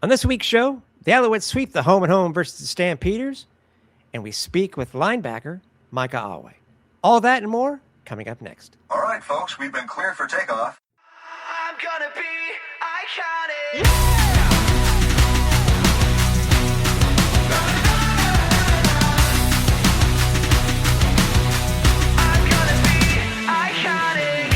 On this week's show, the Alouettes sweep the home and home versus the Stampeders, and we speak with linebacker Micah Awe. All that and more coming up next. All right, folks, we've been cleared for takeoff. I'm gonna be iconic. I'm gonna be iconic.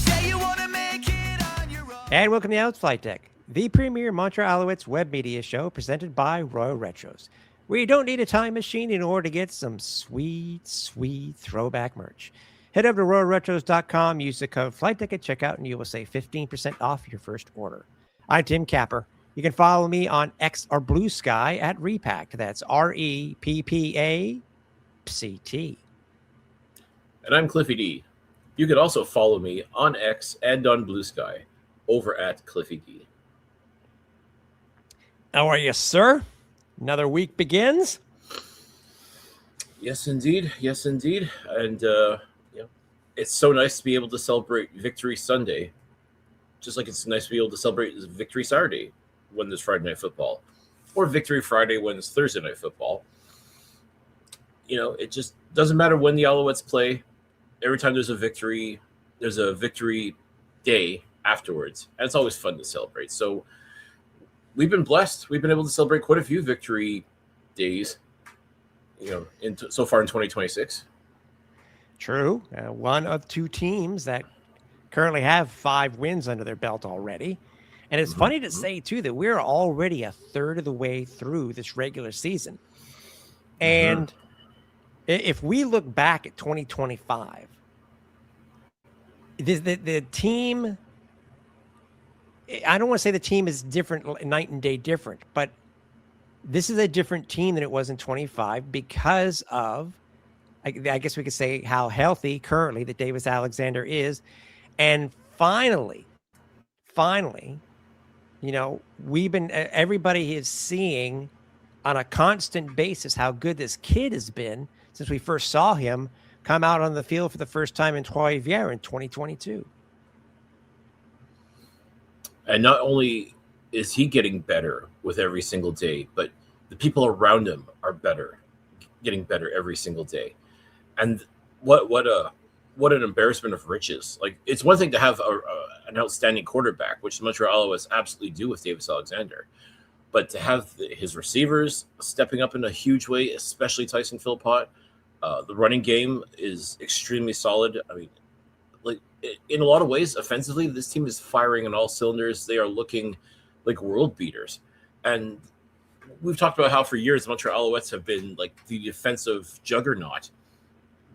Say you wanna make it on your own. And welcome to the Alouettes FlightDeck, the premier Montreal Alouettes web media show presented by Royal Retros, where you don't need a time machine in order to get some sweet, sweet throwback merch. Head over to royalretros.com, use the code FlightDeck at checkout, and you will save 15% off your first order. I'm Tim Capper. You can follow me on X or Blue Sky at Repact. That's REPPACT. And I'm Cliffy D. You can also follow me on X and on Blue Sky over at Cliffy D. How are you, sir? Another week begins. Yes, indeed. Yes, indeed. And it's so nice to be able to celebrate Victory Sunday, just like it's nice to be able to celebrate Victory Saturday when there's Friday Night Football, or Victory Friday when it's Thursday Night Football. You know, it just doesn't matter when the Alouettes play. Every time there's a victory day afterwards, and it's always fun to celebrate. So we've been blessed. We've been able to celebrate quite a few victory days, so far in 2026. True. One of two teams that currently have 5 wins under their belt already. And it's funny to say, too, that we're already a third of the way through this regular season. And if we look back at 2025, the team, I don't want to say the team is different, night and day different, but this is a different team than it was in 25 because of, I guess we could say, how healthy currently that Davis Alexander is. And finally, everybody is seeing on a constant basis how good this kid has been since we first saw him come out on the field for the first time in Trois-Rivières in 2022. And not only is he getting better with every single day, but the people around him are getting better every single day. And what an embarrassment of riches. Like, it's one thing to have an outstanding quarterback, which the Montreal Alouettes absolutely do with Davis Alexander, but to have his receivers stepping up in a huge way, especially Tyson Philpott. The running game is extremely solid. I mean, like, in a lot of ways, offensively, this team is firing on all cylinders. They are looking like world beaters. And we've talked about how for years the Montreal Alouettes have been like the defensive juggernaut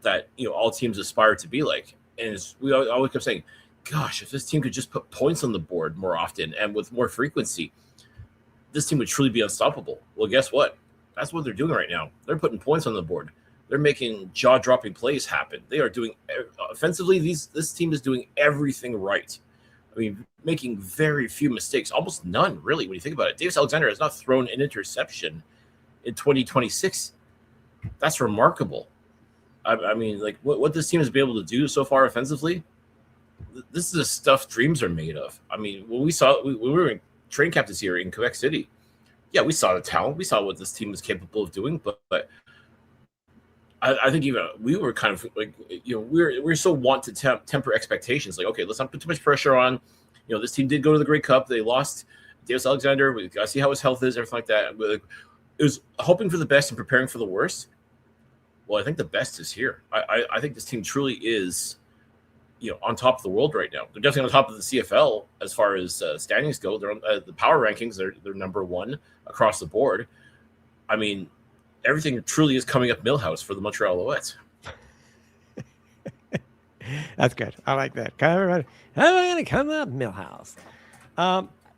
that all teams aspire to be like. And we always kept saying, gosh, if this team could just put points on the board more often and with more frequency, this team would truly be unstoppable. Well, guess what? That's what they're doing right now. They're putting points on the board. They're making jaw-dropping plays happen. They are doing offensively. This team is doing everything right. I mean, making very few mistakes, almost none, really, when you think about it. Davis Alexander has not thrown an interception in 2026. That's remarkable. I mean, like, what this team has been able to do so far offensively, this is the stuff dreams are made of. I mean, when we were in training camp this year in Quebec City, yeah, we saw the talent. We saw what this team was capable of doing, but I think even we were kind of like, we're so want to temper expectations. Like, okay, let's not put too much pressure on. This team did go to the Grey Cup. They lost Davis Alexander. We got to see how his health is, everything like that. It was hoping for the best and preparing for the worst. Well, I think the best is here. I think this team truly is, on top of the world right now. They're definitely on top of the CFL as far as standings go. They're on the power rankings. They're number one across the board. I mean, everything truly is coming up Millhouse for the Montreal Alouettes. That's good. I like that. I'm going to come up Millhouse.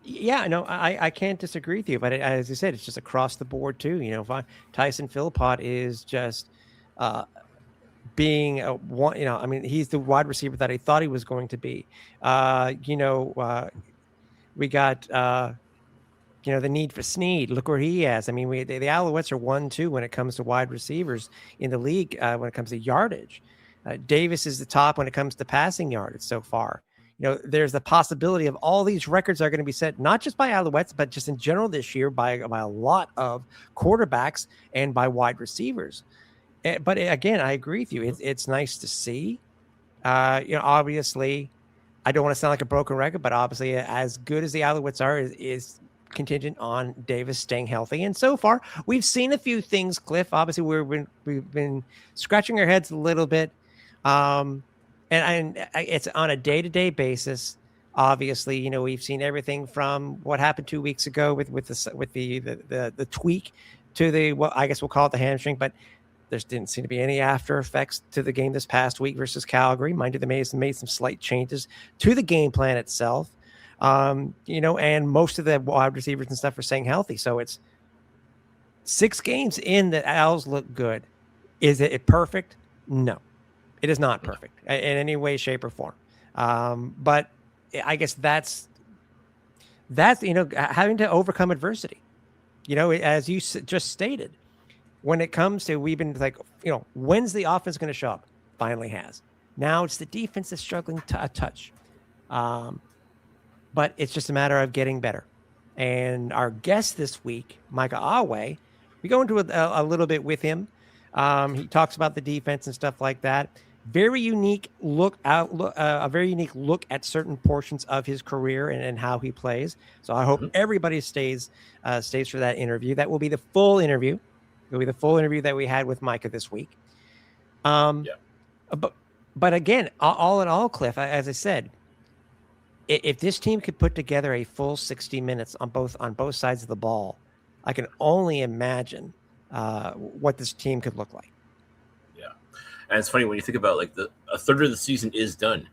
Yeah, no, I can't disagree with you, but as you said, it's just across the board too. Tyson Philpott is just being one. I mean, he's the wide receiver that I thought he was going to be. We got the need for Sneed. Look where he is. I mean, the Alouettes are 1-2 when it comes to wide receivers in the league. When it comes to yardage, Davis is the top when it comes to passing yardage so far. there's the possibility of all these records are going to be set, not just by Alouettes, but just in general this year by a lot of quarterbacks and by wide receivers. But again, I agree with you. It's nice to see. Obviously, I don't want to sound like a broken record, but obviously, as good as the Alouettes are, is contingent on Davis staying healthy. And so far, we've seen a few things, Cliff. Obviously, we've been scratching our heads a little bit, and it's on a day-to-day basis. Obviously, we've seen everything from what happened 2 weeks ago with the tweak to I guess we'll call it the hamstring, but there didn't seem to be any after effects to the game this past week versus Calgary. Mind you, they made some slight changes to the game plan itself. And most of the wide receivers and stuff are staying healthy. So it's 6 games in the Owls look good. Is it perfect? No, it is not perfect in any way, shape, or form. But I guess that's having to overcome adversity. As you just stated, when it comes to, we've been like, when's the offense going to show up? Finally has. Now it's the defense that's struggling a touch. But it's just a matter of getting better. And our guest this week, Micah Awe, we go into a little bit with him. He talks about the defense and stuff like that. Very unique a very unique look at certain portions of his career and how he plays. So I hope everybody stays for that interview. That will be the full interview. It'll be the full interview that we had with Micah this week. But again, all in all, Cliff, as I said, if this team could put together a full 60 minutes on both sides of the ball, I can only imagine what this team could look like. Yeah, and it's funny when you think about a third of the season is done.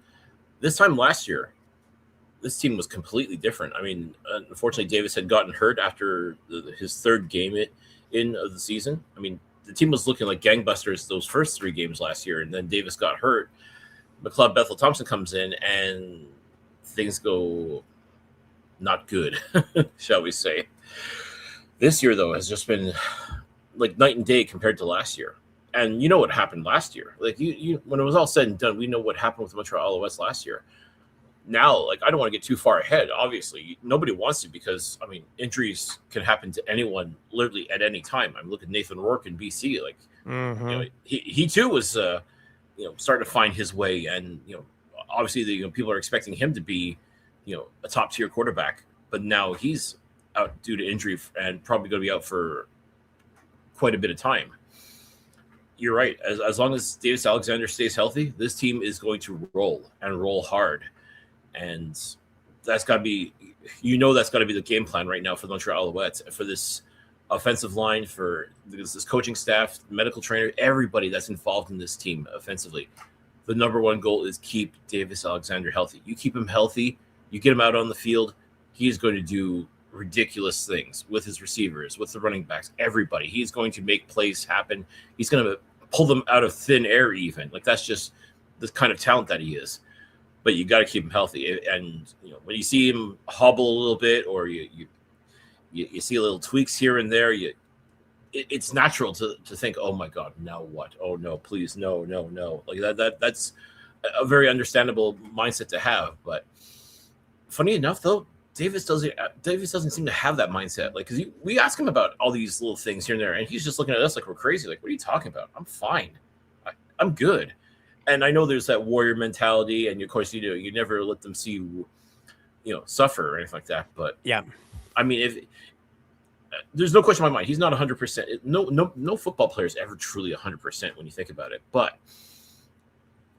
This time last year, this team was completely different. I mean, unfortunately, Davis had gotten hurt after his third game of the season. I mean, the team was looking like gangbusters those first 3 games last year, and then Davis got hurt. McLeod Bethel Thompson comes in, and things go not good, shall we say. This year, though, has just been like night and day compared to last year. And you know what happened last year. Like you when it was all said and done, we know what happened with the Montreal Alouettes last year. Now, I don't want to get too far ahead. Obviously, nobody wants to, because injuries can happen to anyone literally at any time. I'm looking at Nathan Rourke in BC. He too was starting to find his way, and obviously people are expecting him to be a top tier quarterback, but now he's out due to injury and probably going to be out for quite a bit of time. You're right. As long as Davis Alexander stays healthy, this team is going to roll and roll hard. And that's got to be, that's got to be the game plan right now for the Montreal Alouettes, for this offensive line, for this coaching staff, medical trainer, everybody that's involved in this team offensively. The number one goal is keep Davis Alexander healthy. You keep him healthy, you get him out on the field, he is going to do ridiculous things with his receivers, with the running backs, everybody. He's going to make plays happen. He's going to pull them out of thin air even. That's just the kind of talent that he is. But you got to keep him healthy. And when you see him hobble a little bit, or you see little tweaks here and there, it's natural to think, oh my God, now what? Oh no, please, no. That's a very understandable mindset to have. But funny enough, though, Davis doesn't seem to have that mindset. Because we ask him about all these little things here and there, and he's just looking at us like we're crazy. What are you talking about? I'm fine. I'm good. And I know there's that warrior mentality, and of course you never let them see you suffer or anything like that. But yeah, if there's no question in my mind, he's not 100%. No football player is ever truly 100% when you think about it. But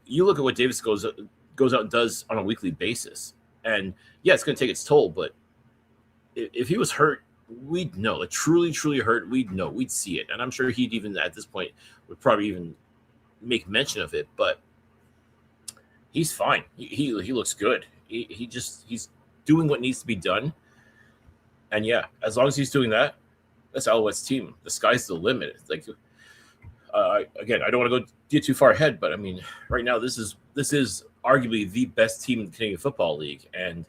you look at what Davis goes out and does on a weekly basis, and yeah, it's going to take its toll. But if he was hurt, we'd know. Truly hurt, we'd know. We'd see it, and I'm sure he'd even at this point would probably even make mention of it. But he's fine. He looks good. He's doing what needs to be done. And yeah, as long as he's doing that, that's Alouette's team. The sky's the limit. Again, I don't want to get too far ahead, but right now this is arguably the best team in the Canadian Football League. And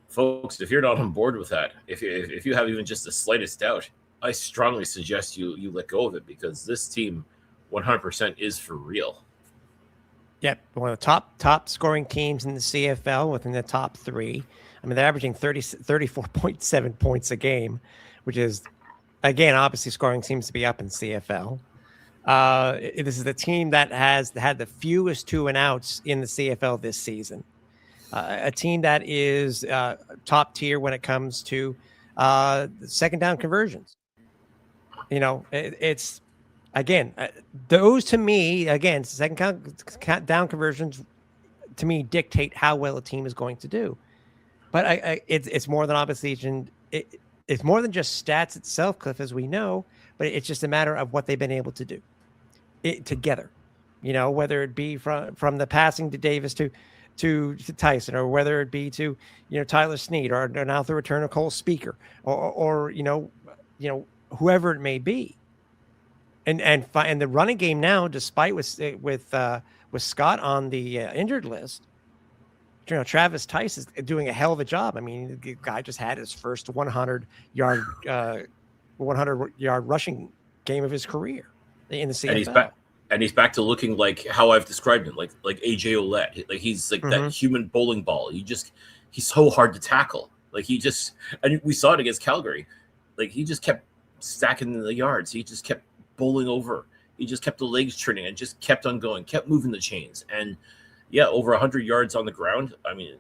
folks, if you're not on board with that, if you have even just the slightest doubt, I strongly suggest you let go of it, because this team 100% is for real. Yep, one of the top scoring teams in the CFL within the top three. I mean, they're averaging 34.7 points a game, which is, again, obviously scoring seems to be up in CFL. This is the team that has had the fewest 2-and-outs in the CFL this season. A team that is top tier when it comes to second down conversions. It's again, those to me, again, second down conversions to me dictate how well a team is going to do. But it's more than obviously, it's more than just stats itself, Cliff, as we know, but it's just a matter of what they've been able to do together. Whether it be from the passing to Davis to Tyson, or whether it be to Tyler Snead, or now the return of Cole Speaker, or whoever it may be. And the running game now, despite with Scott on the injured list, Travis Tice is doing a hell of a job. I mean, the guy just had his first 100-yard rushing game of his careir in the CFL. And he's back to looking like how I've described him, like AJ Ouellette. Like he's like that human bowling ball. He's so hard to tackle. Like and we saw it against Calgary. Like he just kept stacking the yards. He just kept bowling over. He just kept the legs turning and just kept on going, kept moving the chains. And yeah, over 100 yards on the ground. I mean,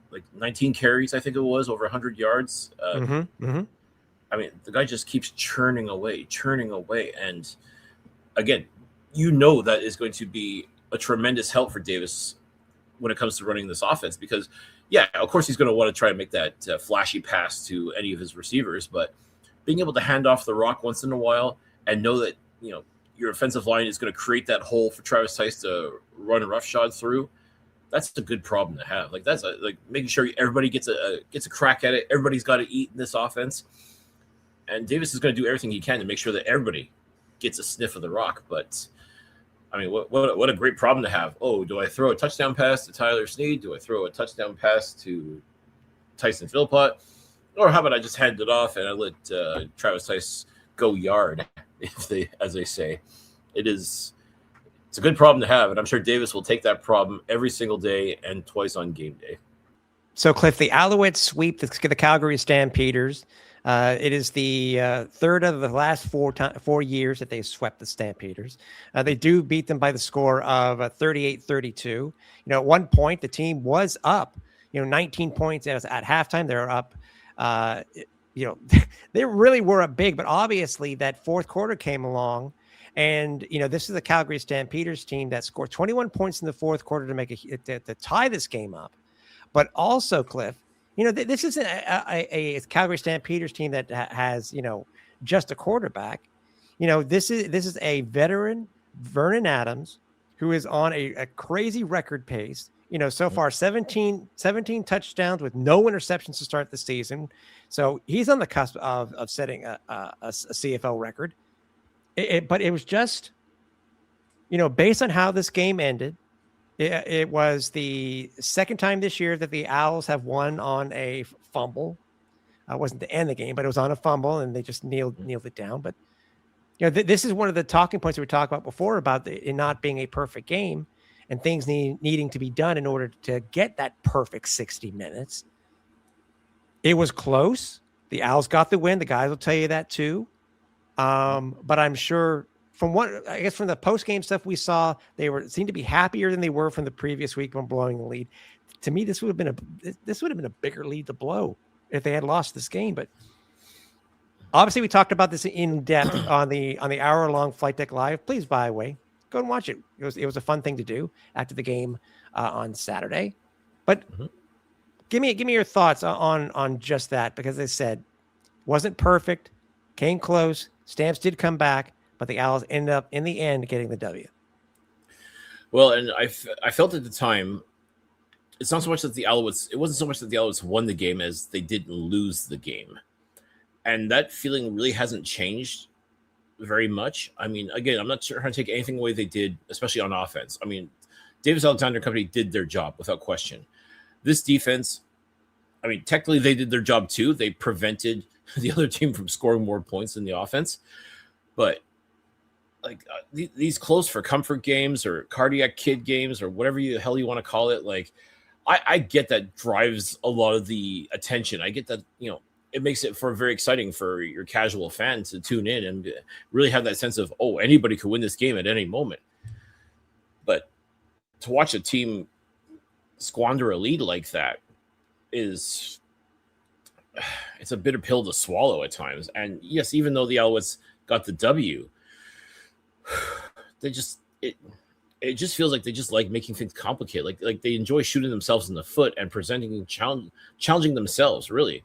like 19 carries, I think it was, over 100 yards. I mean, the guy just keeps churning away. And again, that is going to be a tremendous help for Davis when it comes to running this offense, because, yeah, of course he's going to want to try and make that flashy pass to any of his receivers, but being able to hand off the rock once in a while and know that, your offensive line is going to create that hole for Travis Tice to run roughshod through, that's a good problem to have. Like that's like making sure everybody gets a crack at it. Everybody's got to eat in this offense. And Davis is going to do everything he can to make sure that everybody gets a sniff of the rock. But I mean, what a great problem to have. Oh, do I throw a touchdown pass to Tyler Snead? Do I throw a touchdown pass to Tyson Philpott? Or how about I just hand it off and I let Travis Tice go yard, as they say. It's a good problem to have, and I'm sure Davis will take that problem every single day and twice on game day. So, Cliff, the Alouettes sweep the Calgary Stampeders. It is the third of the last 4 years that they swept the Stampeders. They do beat them by the score of 38-32. At one point, the team was up, 19 points at halftime. They were up. They really were up big, but obviously that fourth quarter came along. And, this is the Calgary Stampeders team that scored 21 points in the fourth quarter to tie this game up. But also, Cliff, this isn't a Calgary Stampeders team that has, just a quarterback. This is a veteran, Vernon Adams, who is on a crazy record pace. So far 17 touchdowns with no interceptions to start the season. So he's on the cusp of setting a CFL record. But it was just, based on how this game ended, it was the second time this year that the Owls have won on a fumble. It wasn't to end the game, but it was on a fumble, and they just kneeled it down. But this is one of the talking points we talked about before about it not being a perfect game and things needing to be done in order to get that perfect 60 minutes. It was close. The Owls got the win. The guys will tell you that too. But I'm sure from the post-game stuff we saw, they seemed to be happier than they were from the previous week when blowing the lead. To me, this would have been a bigger lead to blow if they had lost this game. But obviously, we talked about this in depth on the hour-long Flight Deck Live. Please, by the way, go and watch it. It was a fun thing to do after the game on Saturday. But give me your thoughts on just that, because as I said, wasn't perfect, came close. Stamps did come back, but the Owls ended up in the end getting the W. Well, and I felt at the time, it wasn't so much that the Alouettes won the game as they didn't lose the game. And that feeling really hasn't changed very much. I mean, again, I'm not trying to take anything away they did, especially on offense. I mean, Davis Alexander Company did their job without question. This defense, I mean, technically they did their job too. They prevented the other team from scoring more points than the offense. But like these close for comfort games or cardiac kid games or whatever the hell you want to call it. Like, I get that drives a lot of the attention. I get that, it makes it for very exciting for your casual fan to tune in and really have that sense of, oh, anybody could win this game at any moment. But to watch a team squander a lead like that it's a bitter pill to swallow at times. And yes, even though the Alouettes got the W, it just feels like they just like making things complicated. Like they enjoy shooting themselves in the foot and presenting and challenging themselves, really.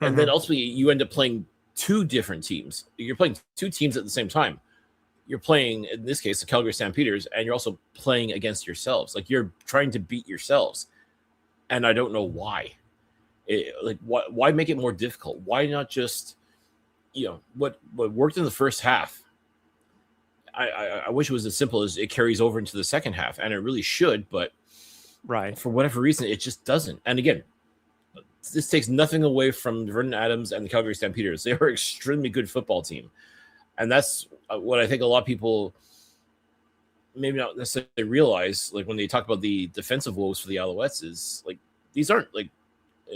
And then ultimately you end up playing two different teams. You're playing two teams at the same time. You're playing, in this case, the Calgary Stampeders, and you're also playing against yourselves. Like, you're trying to beat yourselves. And I don't know why. Why make it more difficult? Why not just, what worked in the first half? I wish it was as simple as it carries over into the second half, and it really should, but for whatever reason, it just doesn't. And again, this takes nothing away from Vernon Adams and the Calgary Stampeders. They are an extremely good football team. And that's what I think a lot of people maybe not necessarily realize, like when they talk about the defensive woes for the Alouettes, is like, these aren't like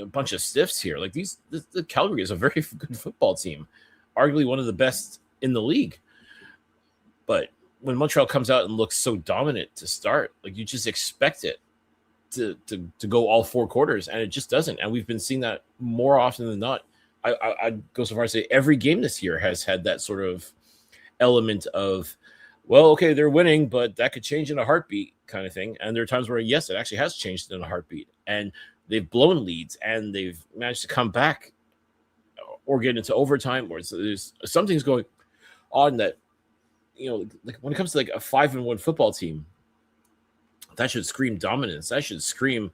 a bunch of stiffs here. Like the Calgary is a very good football team, arguably one of the best in the league. But when Montreal comes out and looks so dominant to start, like, you just expect it to go all four quarters, and it just doesn't. And we've been seeing that more often than not. I'd go so far as to say every game this year has had that sort of element of, well, okay, they're winning, but that could change in a heartbeat kind of thing. And there are times where, yes, it actually has changed in a heartbeat, and they've blown leads and they've managed to come back or get into overtime, or there's something's going on that, like when it comes to like a 5-1 football team, that should scream dominance. That should scream,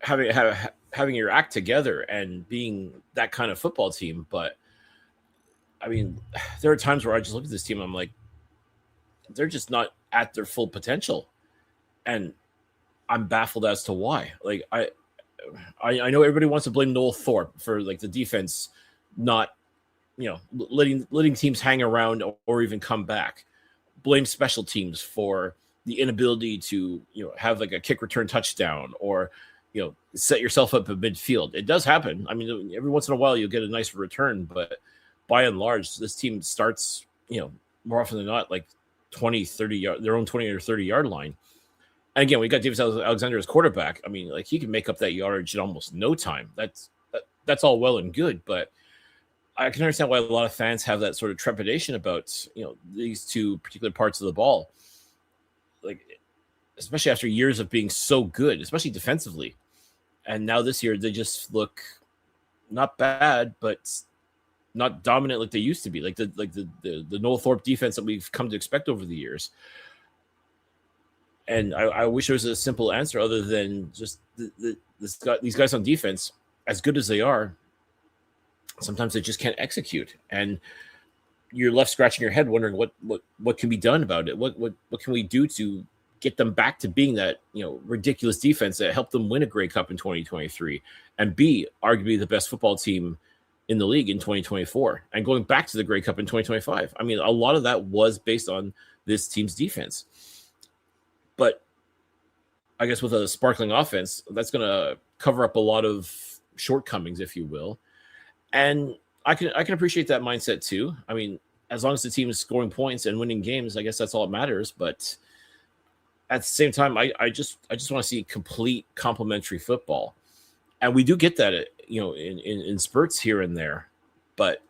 having your act together and being that kind of football team. But I mean, there are times where I just look at this team and I'm like, they're just not at their full potential. And I'm baffled as to why. Like, I know everybody wants to blame Noel Thorpe for like the defense not, letting teams hang around or even come back. Blame special teams for the inability to, have like a kick return touchdown or, set yourself up at midfield. It does happen. I mean, every once in a while you'll get a nice return, but by and large, this team starts, more often than not, like 20, 30 yard, their own 20 or 30 yard line. And again, we got Davis Alexander as quarterback. I mean, like, he can make up that yardage in almost no time. That's all well and good, but I can understand why a lot of fans have that sort of trepidation about, these two particular parts of the ball. Like, especially after years of being so good, especially defensively. And now this year, they just look not bad, but not dominant like they used to be. Like the Noel Thorpe defense that we've come to expect over the years. And I wish there was a simple answer other than just these guys on defense, as good as they are, sometimes they just can't execute, and you're left scratching your head wondering what can be done about it. What can we do to get them back to being that, ridiculous defense that helped them win a Grey Cup in 2023 and be arguably the best football team in the league in 2024 and going back to the Grey Cup in 2025. I mean, a lot of that was based on this team's defense. But I guess with a sparkling offense, that's going to cover up a lot of shortcomings, if you will. And I can appreciate that mindset too. I mean, as long as the team is scoring points and winning games, I guess that's all that matters. But at the same time, I just want to see complete complementary football, and we do get that, in spurts here and there, but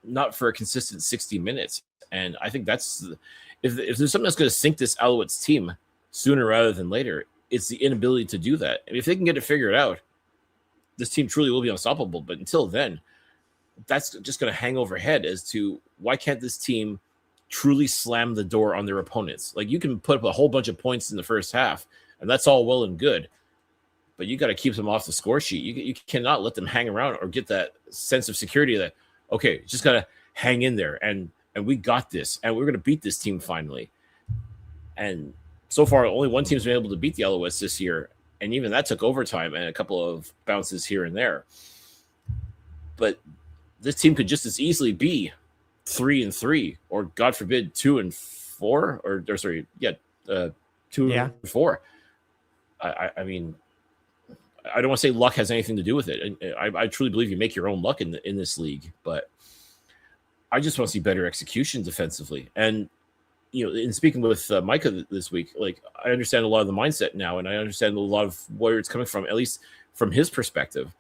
not for a consistent 60 minutes. And I think that's if there's something that's going to sink this Alouettes team sooner rather than later, it's the inability to do that. And if they can get it figured out, this team truly will be unstoppable. But until then, that's just going to hang overhead as to why can't this team truly slam the door on their opponents? Like, you can put up a whole bunch of points in the first half, and that's all well and good, but you got to keep them off the score sheet. You cannot let them hang around or get that sense of security that, okay, just got to hang in there, and we got this, and we're going to beat this team finally. And so far, only one team's been able to beat the Alouettes this year, and even that took overtime and a couple of bounces here and there. But this team could just as easily be 3-3, or God forbid 2-4, or sorry, 2-4. I mean, I don't want to say luck has anything to do with it, and I truly believe you make your own luck in this league. But I just want to see better execution defensively. And in speaking with Micah this week, like, I understand a lot of the mindset now, and I understand a lot of where it's coming from, at least from his perspective.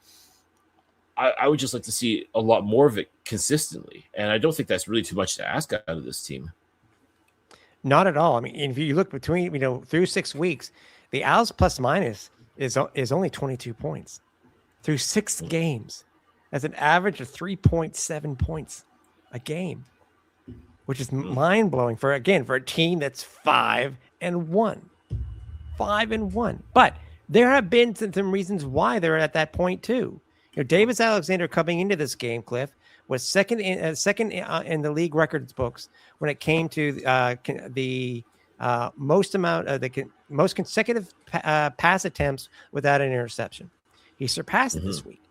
I would just like to see a lot more of it consistently, and I don't think that's really too much to ask out of this team. Not at all. I mean, if you look between, through 6 weeks, the Owls plus minus is only 22 points through 6 games. That's an average of 3.7 points a game, which is mind blowing for a team that's 5-1. 5-1. But there have been some reasons why they're at that point too. Davis Alexander coming into this game, Cliff, was second in the league records books when it came to the most consecutive pass attempts without an interception. He surpassed it this week,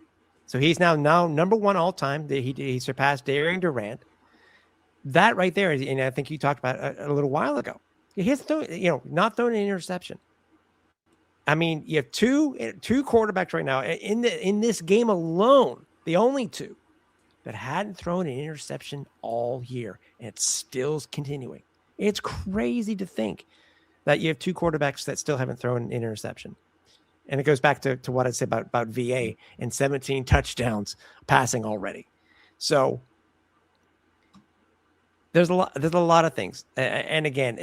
so he's now number 1 all time. He surpassed Darian Durant. That right there, and I think you talked about a little while ago. He has not thrown an interception. I mean, you have two quarterbacks right now in this game alone, the only 2 that hadn't thrown an interception all year, and it's still continuing. It's crazy to think that you have 2 quarterbacks that still haven't thrown an interception. And it goes back to what I said about VA and 17 touchdowns passing already. So there's a lot of things. And again,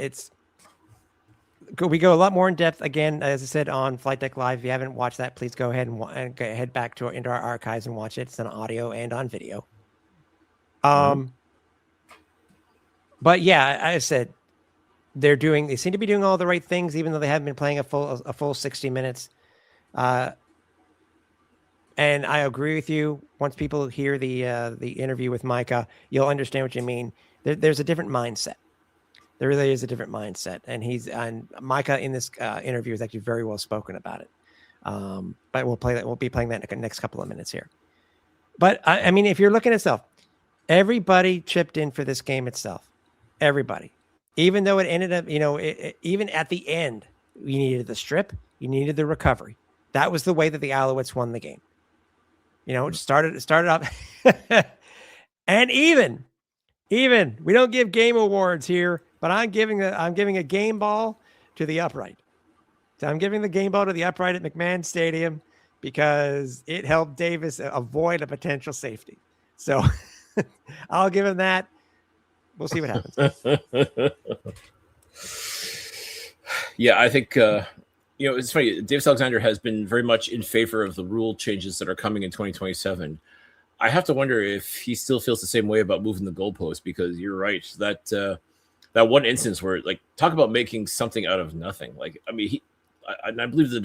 we go a lot more in depth again, as I said, on Flight Deck Live. If you haven't watched that, please go ahead and head back into our archives and watch it. It's on audio and on video. But yeah, I said they seem to be doing all the right things, even though they haven't been playing a full 60 minutes. And I agree with you. Once people hear the interview with Micah, you'll understand what you mean. There's a different mindset. There really is a different mindset, and Micah in this interview is actually very well spoken about it. But we'll be playing that in the next couple of minutes here. But I mean, if you're looking at itself, everybody chipped in for this game itself. Everybody, even though it ended up, even at the end, you needed the strip, you needed the recovery. That was the way that the Alouettes won the game. It started off, and even we don't give game awards here. But I'm giving a game ball to the upright. So I'm giving the game ball to the upright at McMahon Stadium because it helped Davis avoid a potential safety. So I'll give him that. We'll see what happens. Yeah, I think it's funny. Davis Alexander has been very much in favor of the rule changes that are coming in 2027. I have to wonder if he still feels the same way about moving the goalpost, because you're right that one instance where, like, talk about making something out of nothing. Like, I mean, I believe the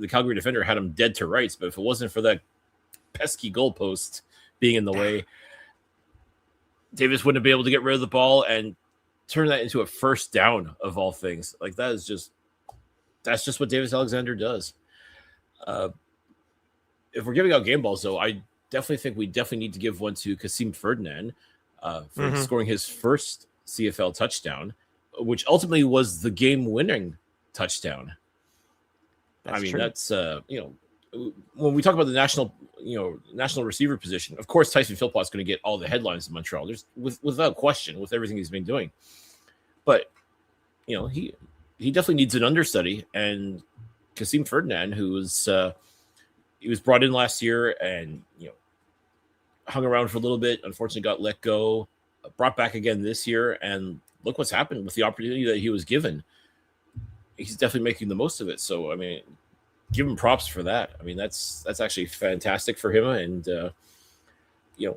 Calgary defender had him dead to rights, but if it wasn't for that pesky goalpost being in the way, Davis wouldn't be able to get rid of the ball and turn that into a first down of all things. Like, that's just what Davis Alexander does. If we're giving out game balls, though, I definitely think we need to give one to Kasim Ferdinand for scoring his first CFL touchdown, which ultimately was the game-winning touchdown. That's when we talk about the national receiver position, of course Tyson Philpott's going to get all the headlines in Montreal. There's without question, with everything he's been doing. But he definitely needs an understudy, and Kasim Ferdinand, who was he was brought in last year and hung around for a little bit, unfortunately got let go. Brought back again this year, and look what's happened with the opportunity that he was given. He's definitely making the most of it. So, I mean, give him props for that. I mean, that's actually fantastic for him. And,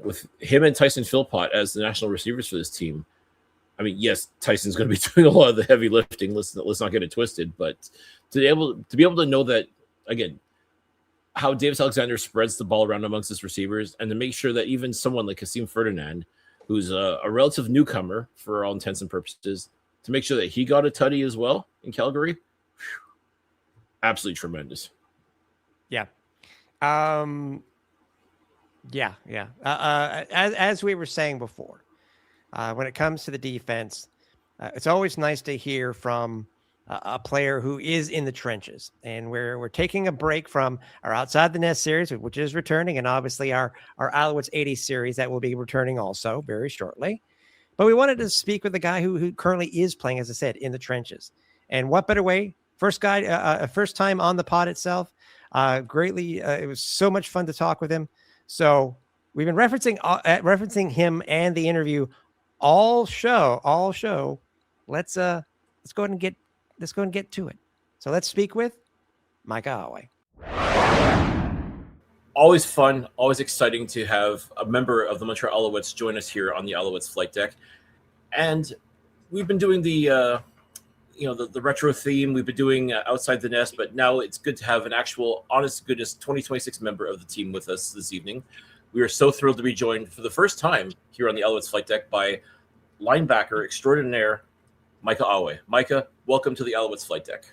with him and Tyson Philpott as the national receivers for this team, I mean, yes, Tyson's going to be doing a lot of the heavy lifting. Let's not get it twisted. But to be able to know that, again, how Davis Alexander spreads the ball around amongst his receivers, and to make sure that even someone like Kasim Ferdinand, who's a relative newcomer for all intents and purposes, to make sure that he got a tutty as well in Calgary. Whew, absolutely tremendous. Yeah. As we were saying before, when it comes to the defense, it's always nice to hear from a player who is in the trenches. And we're taking a break from our Outside the Nest series, which is returning, and obviously our Alouettes 80 series that will be returning also very shortly. But we wanted to speak with the guy who currently is playing, as I said, in the trenches. And what better way? First time on the pod itself. It was so much fun to talk with him. So we've been referencing him and the interview all show. Let's go ahead and get to it. So let's speak with Micah Awe. Always fun, always exciting to have a member of the Montreal Alouettes join us here on the Alouettes Flight Deck. And we've been doing the retro theme. We've been doing Outside the Nest, but now it's good to have an actual, honest to goodness, 2026 member of the team with us this evening. We are so thrilled to be joined for the first time here on the Alouettes Flight Deck by linebacker extraordinaire Micah Awe. Micah, welcome to the Alouettes Flight Deck.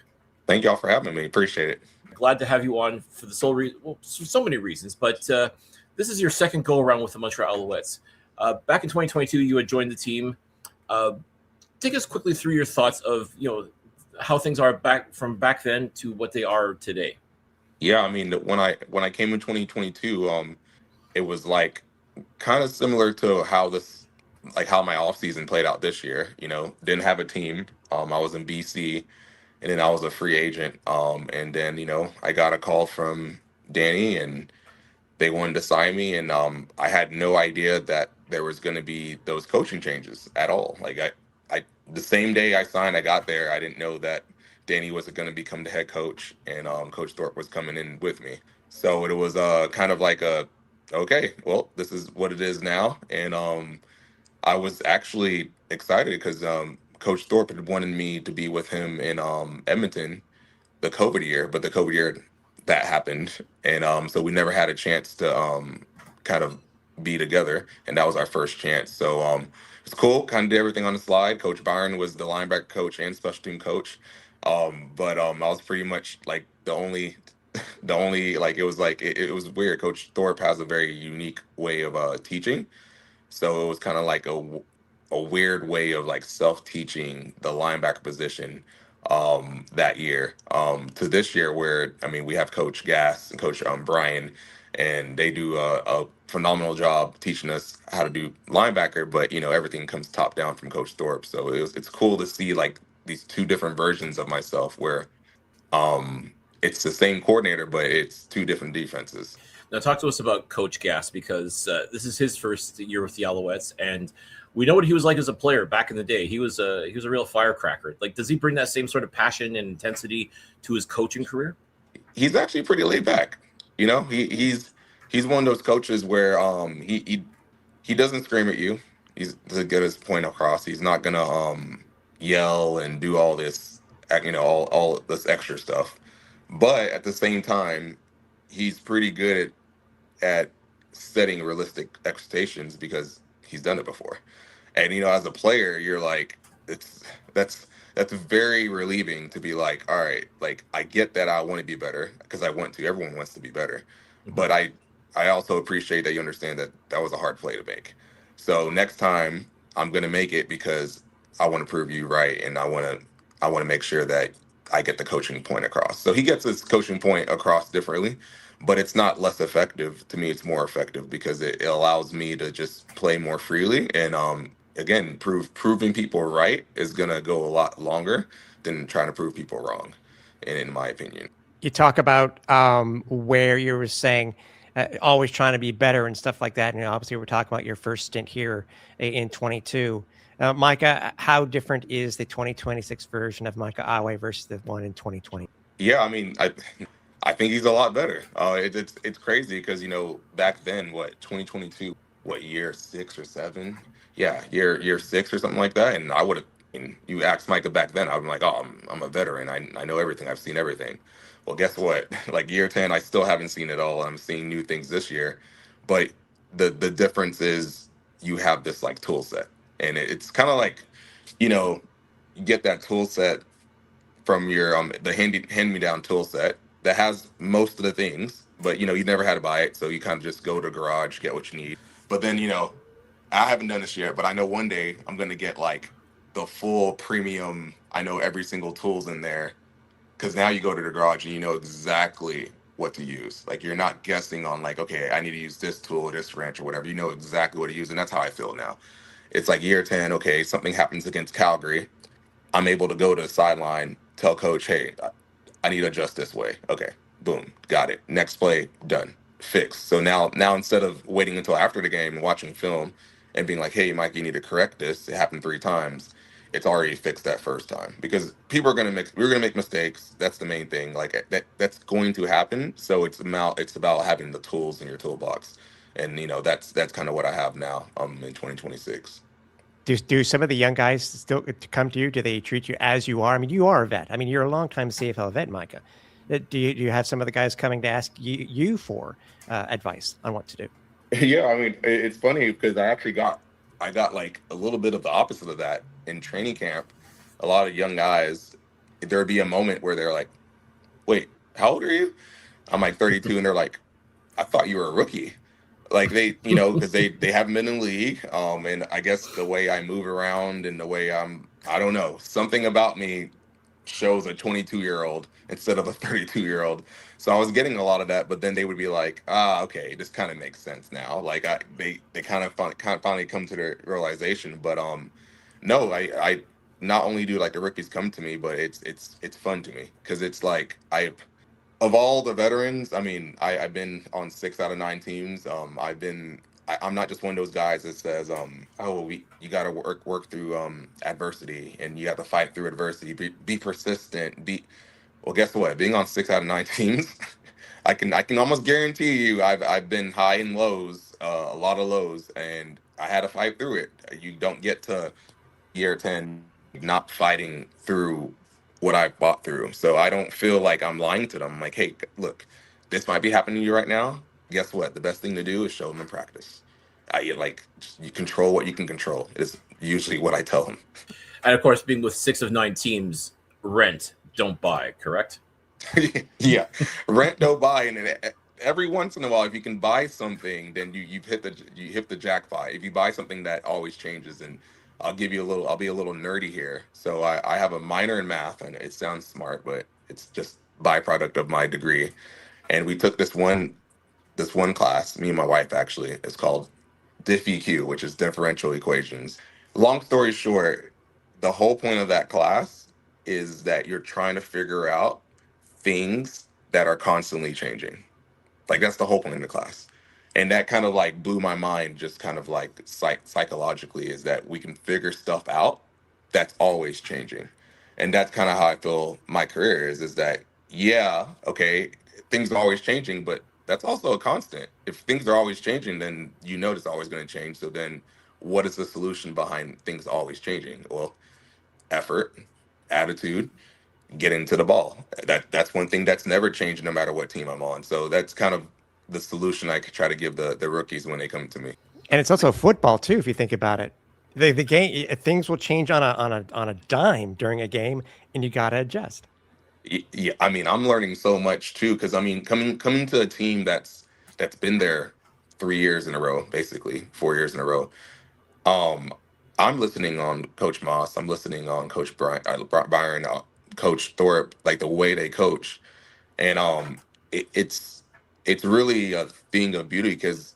Thank y'all for having me. Appreciate it. Glad to have you on for the sole reason, for so many reasons, but this is your second go around with the Montreal Alouettes. Back in 2022, you had joined the team. Take us quickly through your thoughts of how things are back then to what they are today. Yeah, I mean, when I came in 2022, it was like kind of similar to how my off season played out this year. Didn't have a team. I was in BC, and then I was a free agent. And then I got a call from Danny, and they wanted to sign me, and I had no idea that there was going to be those coaching changes at all. Like I the same day I signed, I got there. I didn't know that Danny was going to become the head coach, and Coach Thorpe was coming in with me. So it was kind of like okay, well, this is what it is now. And I was actually excited because Coach Thorpe had wanted me to be with him in Edmonton the COVID year, but the COVID year that happened. And so we never had a chance to kind of be together. And that was our first chance. So it's cool. Kind of did everything on the slide. Coach Byron was the linebacker coach and special team coach. But I was pretty much like the only like it was weird. Coach Thorpe has a very unique way of teaching. So it was kind of like a weird way of like self-teaching the linebacker position that year to this year, where we have Coach Gass and Coach Brian, and they do a phenomenal job teaching us how to do linebacker, but everything comes top down from Coach Thorpe. So it's cool to see like these two different versions of myself where it's the same coordinator, but it's two different defenses. Now talk to us about Coach Gass, because this is his first year with the Alouettes, and we know what he was like as a player back in the day. He was a real firecracker. Like, does he bring that same sort of passion and intensity to his coaching career? He's actually pretty laid back. He's one of those coaches where he doesn't scream at you. He's to get his point across. He's not gonna yell and do all this all this extra stuff. But at the same time, he's pretty good at setting realistic expectations because he's done it before. And as a player, you're like, that's very relieving to be like, all right, like I get that I want to be better because everyone wants to be better. Mm-hmm. But I also appreciate that you understand that was a hard play to make. So next time I'm going to make it because I want to prove you right, and I want to make sure that I get the coaching point across. So he gets his coaching point across differently, but it's not less effective. To me, it's more effective because it allows me to just play more freely. And again, proving people right is going to go a lot longer than trying to prove people wrong, in my opinion. You talk about where you were saying always trying to be better and stuff like that. And obviously we're talking about your first stint here in 22. Micah, how different is the 2026 version of Micah Awe versus the one in 2020? Yeah, I think he's a lot better. It's crazy because back then, 2022, year 6 or 7? Yeah, year 6 or something like that. And I would have, you asked Micah back then, I'd be like, oh, I'm a veteran. I know everything. I've seen everything. Well, guess what? Like year 10, I still haven't seen it all. I'm seeing new things this year. But the difference is you have this like tool set. And it's kind of like, you get that tool set from your the hand-me-down tool set that has most of the things, but you never had to buy it, so you kind of just go to the garage, get what you need. But then I haven't done this yet, but I know one day I'm gonna get like the full premium. I know every single tool's in there because now you go to the garage and you know exactly what to use. Like you're not guessing on like, okay, I need to use this tool or this wrench or whatever. You know exactly what to use, and that's how I feel now. It's like year 10. Okay, something happens against Calgary. I'm able to go to the sideline, tell coach, hey, I need to adjust this way. Okay, boom, got it. Next play, done, fixed. So now instead of waiting until after the game and watching film and being like, hey, Mike, you need to correct this. It happened 3 times. It's already fixed that first time because people are gonna make we're gonna make mistakes. That's the main thing. Like that's going to happen. So it's about having the tools in your toolbox, and that's kind of what I have now. In 2026. Do some of the young guys still come to you? Do they treat you as you are? I mean, you are a vet. I mean, you're a longtime CFL vet, Micah. Do you have some of the guys coming to ask you for advice on what to do? Yeah, I mean, it's funny because I got like a little bit of the opposite of that in training camp. A lot of young guys, there'd be a moment where they're like, "Wait, how old are you?" I'm like 32, and they're like, "I thought you were a rookie." Like because they haven't been in the league. And I guess the way I move around and the way I don't know, something about me shows a 22-year-old instead of a 32-year-old. So I was getting a lot of that, but then they would be like, okay, this kind of makes sense now. Like they kind of finally come to their realization. But no, I not only do like the rookies come to me, but it's fun to me because it's like of all the veterans, I mean, I've been on 6 out of 9 teams. I'm not just one of those guys that says, oh, you got to work through adversity and you have to fight through adversity, be persistent, well, guess what? Being on 6 out of 9 teams, I can almost guarantee you I've been high and lows, a lot of lows, and I had to fight through it. You don't get to year 10 not fighting through what I fought through. So I don't feel like I'm lying to them. I'm like, hey, look, this might be happening to you right now. Guess what? The best thing to do is show them in practice. You control what you can control is usually what I tell them. And of course, being with 6 of 9 teams, rent, don't buy, correct? Yeah, rent, don't buy, and then every once in a while, if you can buy something, then you hit the jackpot. If you buy something that always changes, and I'll be a little nerdy here. So I have a minor in math, and it sounds smart, but it's just byproduct of my degree. And we took this one class, me and my wife actually. It's called DiffEQ, which is differential equations. Long story short, the whole point of that class is that you're trying to figure out things that are constantly changing. Like that's the whole point of the class. And that kind of like blew my mind, just kind of like psychologically, is that we can figure stuff out that's always changing. And that's kind of how I feel my career is that, yeah, okay, things are always changing, but that's also a constant. If things are always changing, then it's always going to change. So then what is the solution behind things always changing? Well, effort, attitude, getting to the ball. That's one thing that's never changed no matter what team I'm on. So that's kind of the solution I could try to give the rookies when they come to me. And it's also football too, if you think about it. The game, things will change on a dime during a game, and you got to adjust. Yeah, I mean, I'm learning so much too because I mean, coming to a team that's been there 3 years in a row, basically 4 years in a row. Um, I'm listening on Coach Moss. I'm listening on Coach Byron, Coach Thorpe, like the way they coach, and it's really a thing of beauty because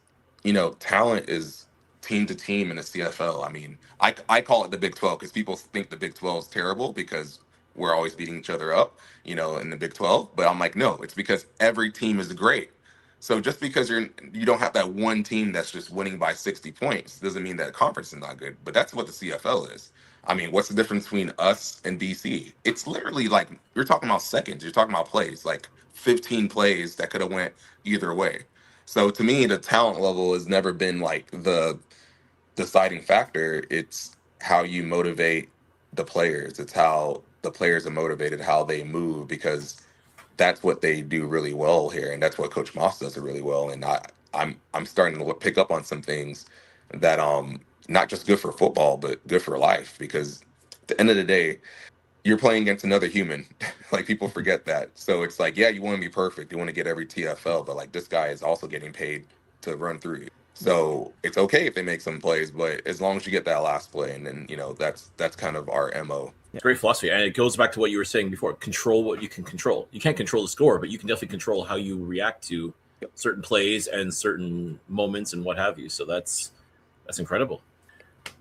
talent is team to team in the CFL. I mean, I call it the Big 12 because people think the Big 12 is terrible because we're always beating each other up, in the Big 12. But I'm like, no, it's because every team is great. So just because you don't have that one team that's just winning by 60 points doesn't mean that conference is not good. But that's what the CFL is. I mean, what's the difference between us and DC? It's literally like you're talking about seconds. You're talking about plays, like 15 plays that could have went either way. So to me, the talent level has never been like the deciding factor. It's how you motivate the players. It's how the players are motivated, how they move, because that's what they do really well here, and that's what Coach Moss does really well. And I'm starting to pick up on some things that not just good for football, but good for life. Because at the end of the day, you're playing against another human. Like people forget that. So it's like, yeah, you want to be perfect, you want to get every TFL, but like this guy is also getting paid to run through you. So it's okay if they make some plays, but as long as you get that last play, and then that's kind of our MO. It's great philosophy, and it goes back to what you were saying before. Control what you can control. You can't control the score, but you can definitely control how you react to certain plays and certain moments and what have you. So that's incredible.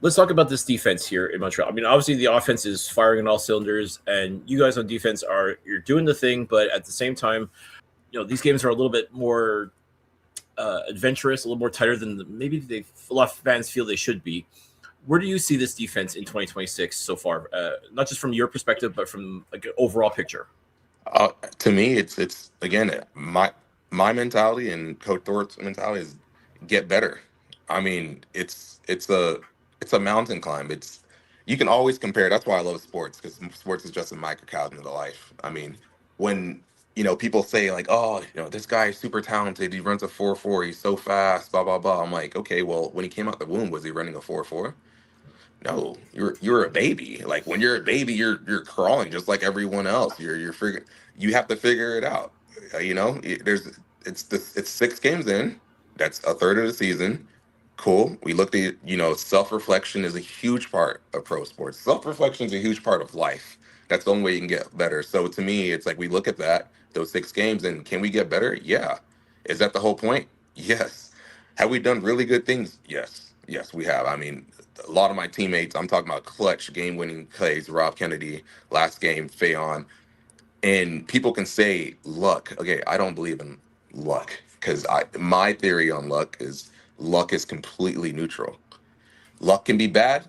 Let's talk about this defense here in Montreal. I mean, obviously the offense is firing on all cylinders, and you guys on defense you're doing the thing, but at the same time, these games are a little bit more adventurous, a little more tighter than maybe a lot of fans feel they should be. Where do you see this defense in 2026 so far? Not just from your perspective, but from like an overall picture. To me, it's again my mentality and Coach Thorpe's mentality is get better. I mean, it's a mountain climb. You can always compare. That's why I love sports, because sports is just a microcosm of the life. I mean, when people say like, oh, this guy is super talented. He runs a 4.4. He's so fast. Blah blah blah. I'm like, okay, well, when he came out the womb, was he running a 4.4? No, you're a baby. Like when you're a baby, you're crawling just like everyone else. You're figuring. You have to figure it out. It's 6 games in. That's a third of the season. Cool. We looked at self-reflection is a huge part of pro sports. Self-reflection is a huge part of life. That's the only way you can get better. So to me, it's like we look at those 6 games, and can we get better? Yeah. Is that the whole point? Yes. Have we done really good things? Yes. Yes, we have. I mean, a lot of my teammates, I'm talking about clutch game-winning plays, Rob Kennedy, last game, Fayon, and people can say luck. Okay, I don't believe in luck, because my theory on luck is completely neutral. Luck can be bad,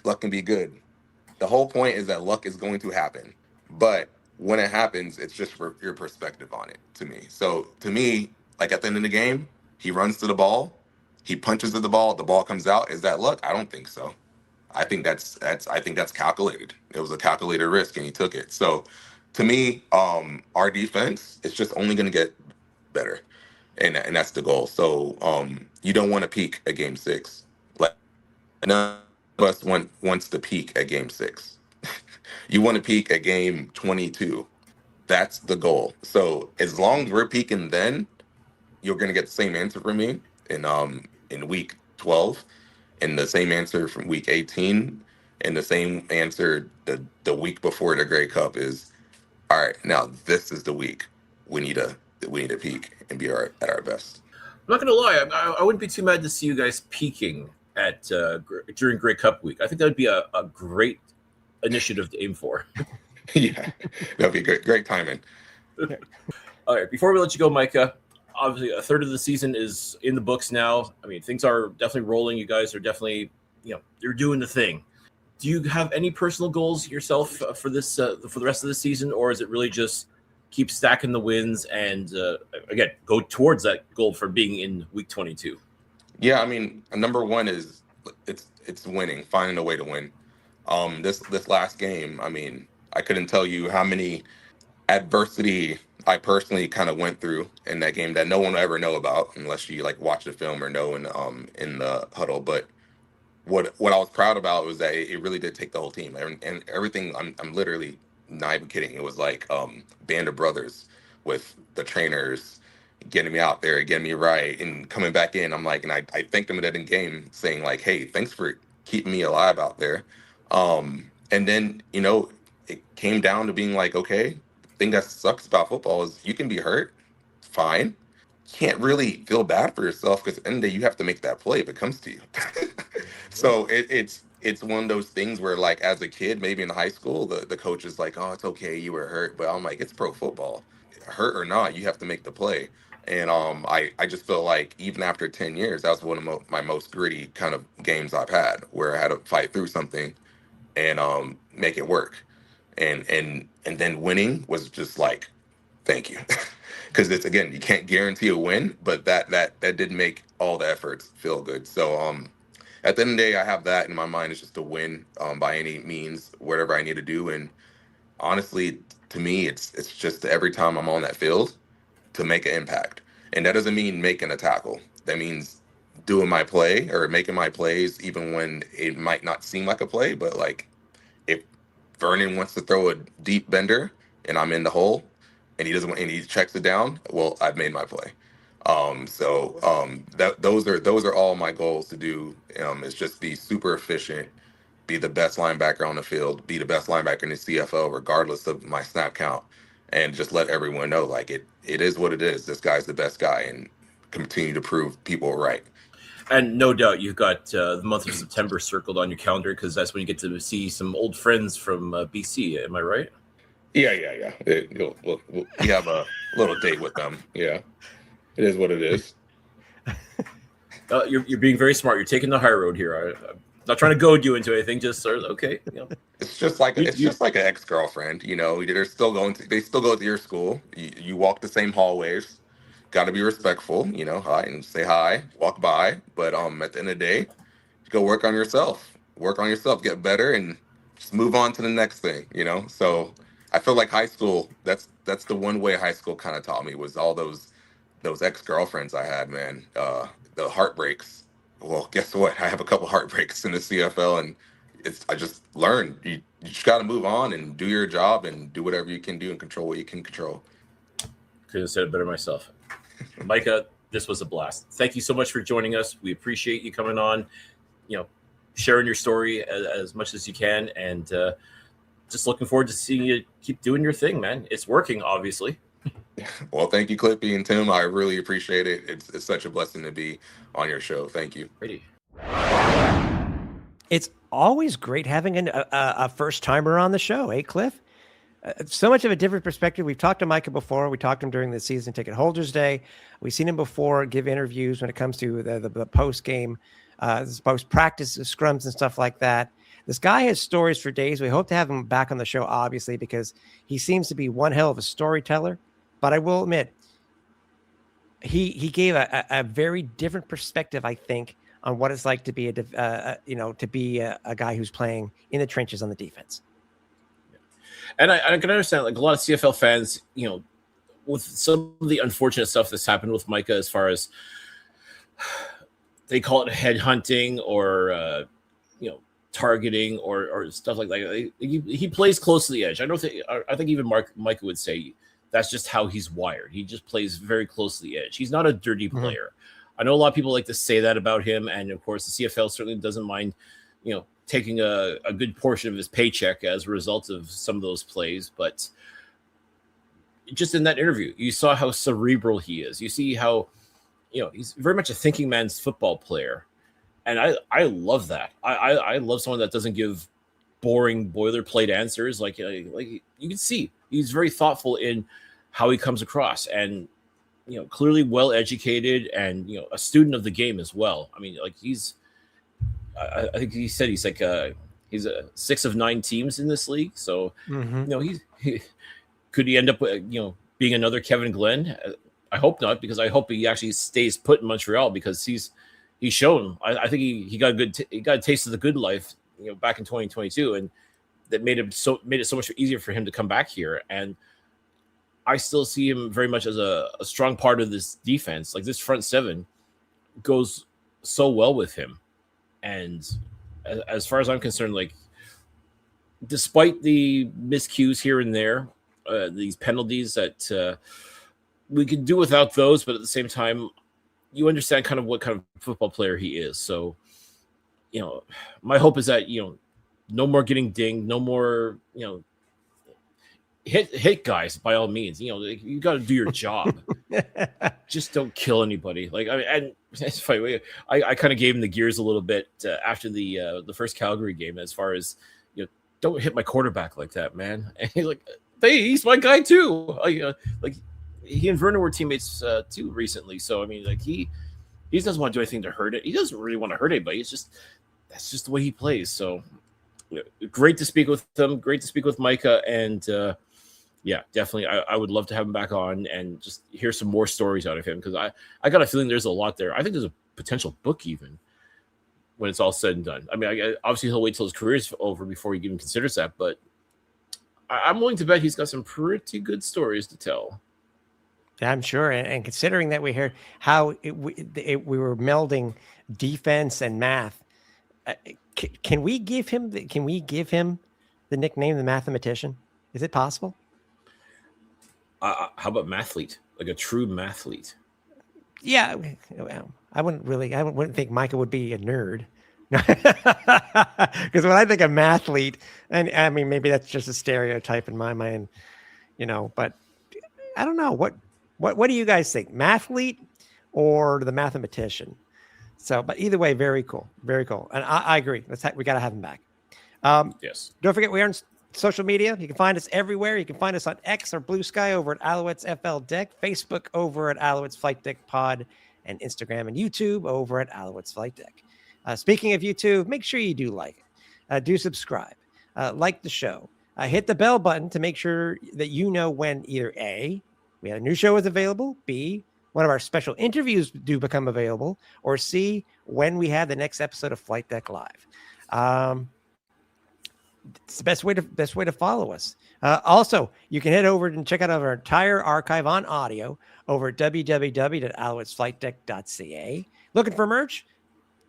luck can be good. The whole point is that luck is going to happen. But when it happens, it's just for your perspective on it, to me. So to me, like at the end of the game, he runs to the ball, he punches at the ball comes out. Is that luck? I don't think so. I think that's calculated. It was a calculated risk, and he took it. So to me, our defense is just only going to get better, and that's the goal. So you don't want to peak at game 6. Like none of us wants to peak at game 6. You want to peak at game 22. That's the goal. So as long as we're peaking, then you're going to get the same answer from me in week 12, and the same answer from week 18, and the same answer the week before the Grey Cup is, all right, now this is the week we need to peak and be at our best. I'm not going to lie, I wouldn't be too mad to see you guys peaking at during Grey Cup week. I think that would be a great initiative to aim for. Yeah, that'd be great timing. All right, before we let you go, Micah, obviously a third of the season is in the books now. I mean, things are definitely rolling. You guys are definitely, you're doing the thing. Do you have any personal goals yourself for this for the rest of the season, or is it really just keep stacking the wins and again go towards that goal for being in week 22? Yeah, I mean, number one is it's winning, finding a way to win. This last game, I mean, I couldn't tell you how many adversity I personally kind of went through in that game that no one will ever know about unless you like watch the film or know in the huddle. But what I was proud about was that it really did take the whole team, and everything. I'm literally not even kidding. It was like band of brothers with the trainers getting me out there, getting me right, and coming back in. I'm like, and I thanked them in that game, saying like, hey, thanks for keeping me alive out there. And then it came down to being like, okay, the thing that sucks about football is you can be hurt, fine. Can't really feel bad for yourself, because at the end of the day, you have to make that play if it comes to you. So it's one of those things where, like, as a kid, maybe in high school, the coach is like, oh, it's okay, you were hurt. But I'm like, it's pro football. Hurt or not, you have to make the play. And I just feel like even after 10 years, that was one of my most gritty kind of games I've had, where I had to fight through something and make it work. And then winning was just like, thank you. Because it's, again, you can't guarantee a win, but that did make all the efforts feel good. So at the end of the day, I have that in my mind. It's just to win by any means, whatever I need to do. And honestly, to me, it's just every time I'm on that field to make an impact. And that doesn't mean making a tackle. That means doing my play or making my plays, even when it might not seem like a play. But like, if Vernon wants to throw a deep bender and I'm in the hole, and he doesn't, and he checks it down, well, I've made my play. That those are all my goals to do. Is just be super efficient, be the best linebacker on the field, be the best linebacker in the CFL, regardless of my snap count, and just let everyone know like it is what it is. This guy's the best guy, and continue to prove people right. And no doubt you've got the month of September circled on your calendar because that's when you get to see some old friends from BC. Am I right? Yeah. We have a little date with them. Yeah, it is what it is. You're being very smart. You're taking the high road here. I'm not trying to goad you into anything. Just sort of, okay. You know. It's just like just like an ex-girlfriend. You know, they still go to your school. You walk the same hallways. Got to be respectful. You know, hi and say hi, walk by. But at the end of the day, go work on yourself. Work on yourself, get better, and just move on to the next thing. You know, so I feel like high school. That's the one way high school kind of taught me was all those ex-girlfriends I had, man. The heartbreaks. Well, guess what? I have a couple heartbreaks in the CFL, and I just learned you just got to move on and do your job and do whatever you can do and control what you can control. Could have said it better myself. Micah, this was a blast. Thank you so much for joining us. We appreciate you coming on, sharing your story as much as you can, and just looking forward to seeing you keep doing your thing, man. It's working, obviously. Well, thank you, Cliffy and Tim. I really appreciate it. It's such a blessing to be on your show. Thank you. Ready. It's always great having a first timer on the show, eh, Cliff? So much of a different perspective. We've talked to Micah before. We talked to him during the season ticket holders day. We've seen him before give interviews when it comes to the post game, post practice scrums and stuff like that. This guy has stories for days. We hope to have him back on the show, obviously, because he seems to be one hell of a storyteller. But I will admit, he gave a very different perspective, I think, on what it's like to be a guy who's playing in the trenches on the defense. And I can understand, like a lot of CFL fans, with some of the unfortunate stuff that's happened with Micah, as far as they call it headhunting or targeting or stuff like that. He plays close to the edge. I think even Micah would say that's just how he's wired. He just plays very close to the edge. He's not a dirty player. I know a lot of people like to say that about him, and of course the CFL certainly doesn't mind, taking a good portion of his paycheck as a result of some of those plays. But just in that interview, you saw how cerebral he is. You see how, he's very much a thinking man's football player. And I love that. I love someone that doesn't give boring boilerplate answers. Like you can see he's very thoughtful in how he comes across, and clearly well educated, and a student of the game as well. I mean, like I think he said he's like he's a 6 of 9 teams in this league. So could he end up being another Kevin Glenn? I hope not, because I hope he actually stays put in Montreal, because he's shown. I think he got a taste of the good life, back in 2022, and that made it so much easier for him to come back here. And I still see him very much as a strong part of this defense. Like, this front seven goes so well with him. And as far as I'm concerned, like, despite the miscues here and there, these penalties that we could do without those, but at the same time, you understand kind of what kind of football player he is. So, my hope is that, no more getting dinged, no more, hit guys by all means. You got to do your job. Just don't kill anybody. Like, I mean, and it's funny. I kind of gave him the gears a little bit after the first Calgary game, as far as, don't hit my quarterback like that, man. And he's like, hey, he's my guy too. Like, he and Vernon were teammates too recently. So I mean, like, he doesn't want to do anything to hurt it. He doesn't really want to hurt anybody. That's just the way he plays. So great to speak with them. Great to speak with Micah. And yeah, definitely, I would love to have him back on and just hear some more stories out of him, because I got a feeling there's a lot there. I think there's a potential book even when it's all said and done. I mean, obviously he'll wait till his career's over before he even considers that, but I'm willing to bet he's got some pretty good stories to tell. I'm sure, and considering that we heard how we were melding defense and math, can we give him the nickname the mathematician? Is it possible? How about mathlete? Like a true mathlete? Yeah, well, I wouldn't think Micah would be a nerd. Because when I think of mathlete, and I mean, maybe that's just a stereotype in my mind, but I don't know. What do you guys think? Mathlete or the mathematician? So, but either way, very cool. Very cool. And I agree. We got to have him back. Yes. Don't forget, we are on social media. You can find us everywhere. You can find us on X or Blue Sky over at Alouettes FlightDeck, Facebook over at Alouettes FlightDeck Pod, and Instagram and YouTube over at Alouettes FlightDeck. Speaking of YouTube, make sure you do like it. Do subscribe. Like the show. Hit the bell button to make sure that you know when either A, we have a new show is available, B, one of our special interviews do become available, or C, when we have the next episode of Flight Deck Live. It's the best way to follow us. Also, you can head over and check out our entire archive on audio over at www.alouettesflightdeck.ca. Looking for merch?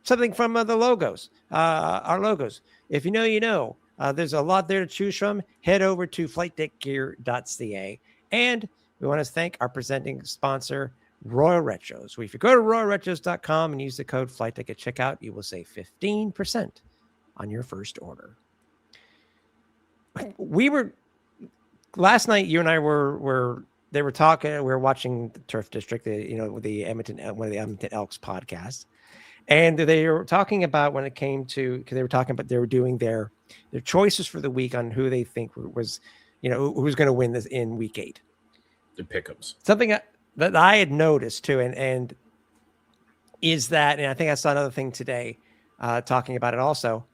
Something from the logos, our logos. If you know, you know. There's a lot there to choose from. Head over to flightdeckgear.ca. And we want to thank our presenting sponsor, Royal Retros. If you go to royalretros.com and use the code FlightDeck at checkout, you will save 15% on your first order. Last night, you and I they were talking, we were watching the Turf District, one of the Edmonton Elks podcasts. And they were talking about when it came to, because they were talking about, they were doing their choices for the week on who they think was, who's going to win this in week 8. The pick'ems. Something that I had noticed too, and is that, and I think I saw another thing today talking about it also,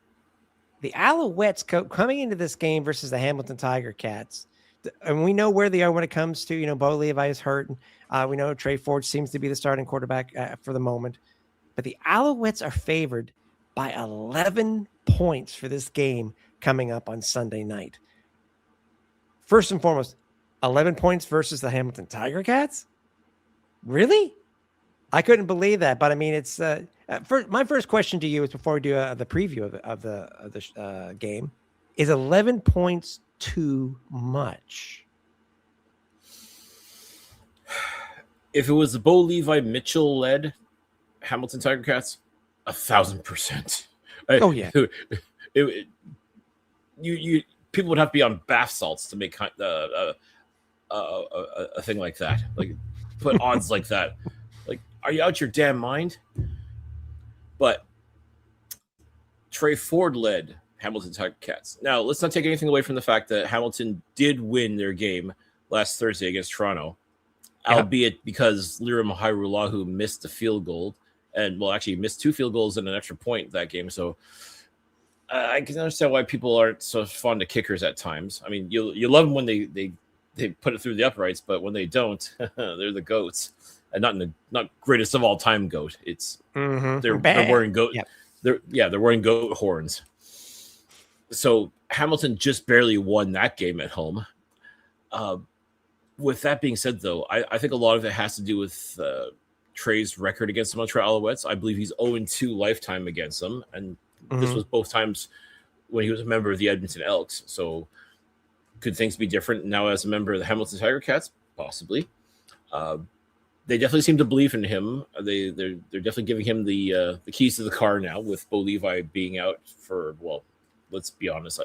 the Alouettes coming into this game versus the Hamilton Tiger Cats, and we know where they are when it comes to, Bo Levi is hurt. We know Trey Ford seems to be the starting quarterback for the moment. But the Alouettes are favored by 11 points for this game coming up on Sunday night. First and foremost, 11 points versus the Hamilton Tiger Cats? Really? I couldn't believe that. But I mean, it's my first question to you is before we do the preview of the game: is 11 points too much? If it was the Bo Levi Mitchell led Hamilton Tiger Cats, 1,000%. Oh yeah. You people would have to be on bath salts to make a thing like that. Like put odds like that. Like, are you out your damn mind? But Trey Ford led Hamilton Tiger Cats. Now, let's not take anything away from the fact that Hamilton did win their game last Thursday against Toronto, albeit because Liram Hairulahu missed the field goal. And actually missed 2 field goals and an extra point that game. So I can understand why people aren't so fond of kickers at times. I mean, you love them when they put it through the uprights, but when they don't, they're the goats, and not greatest of all time goat. It's they're wearing goat. Yep. They're wearing goat horns. So Hamilton just barely won that game at home. With that being said, though, I think a lot of it has to do with Trey's record against the Montreal Alouettes. I believe he's 0-2 lifetime against them, and this was both times when he was a member of the Edmonton Elks. So could things be different now as a member of the Hamilton Tiger Cats? Possibly. They definitely seem to believe in him. They're definitely giving him the keys to the car now, with Bo Levi being out for, let's be honest.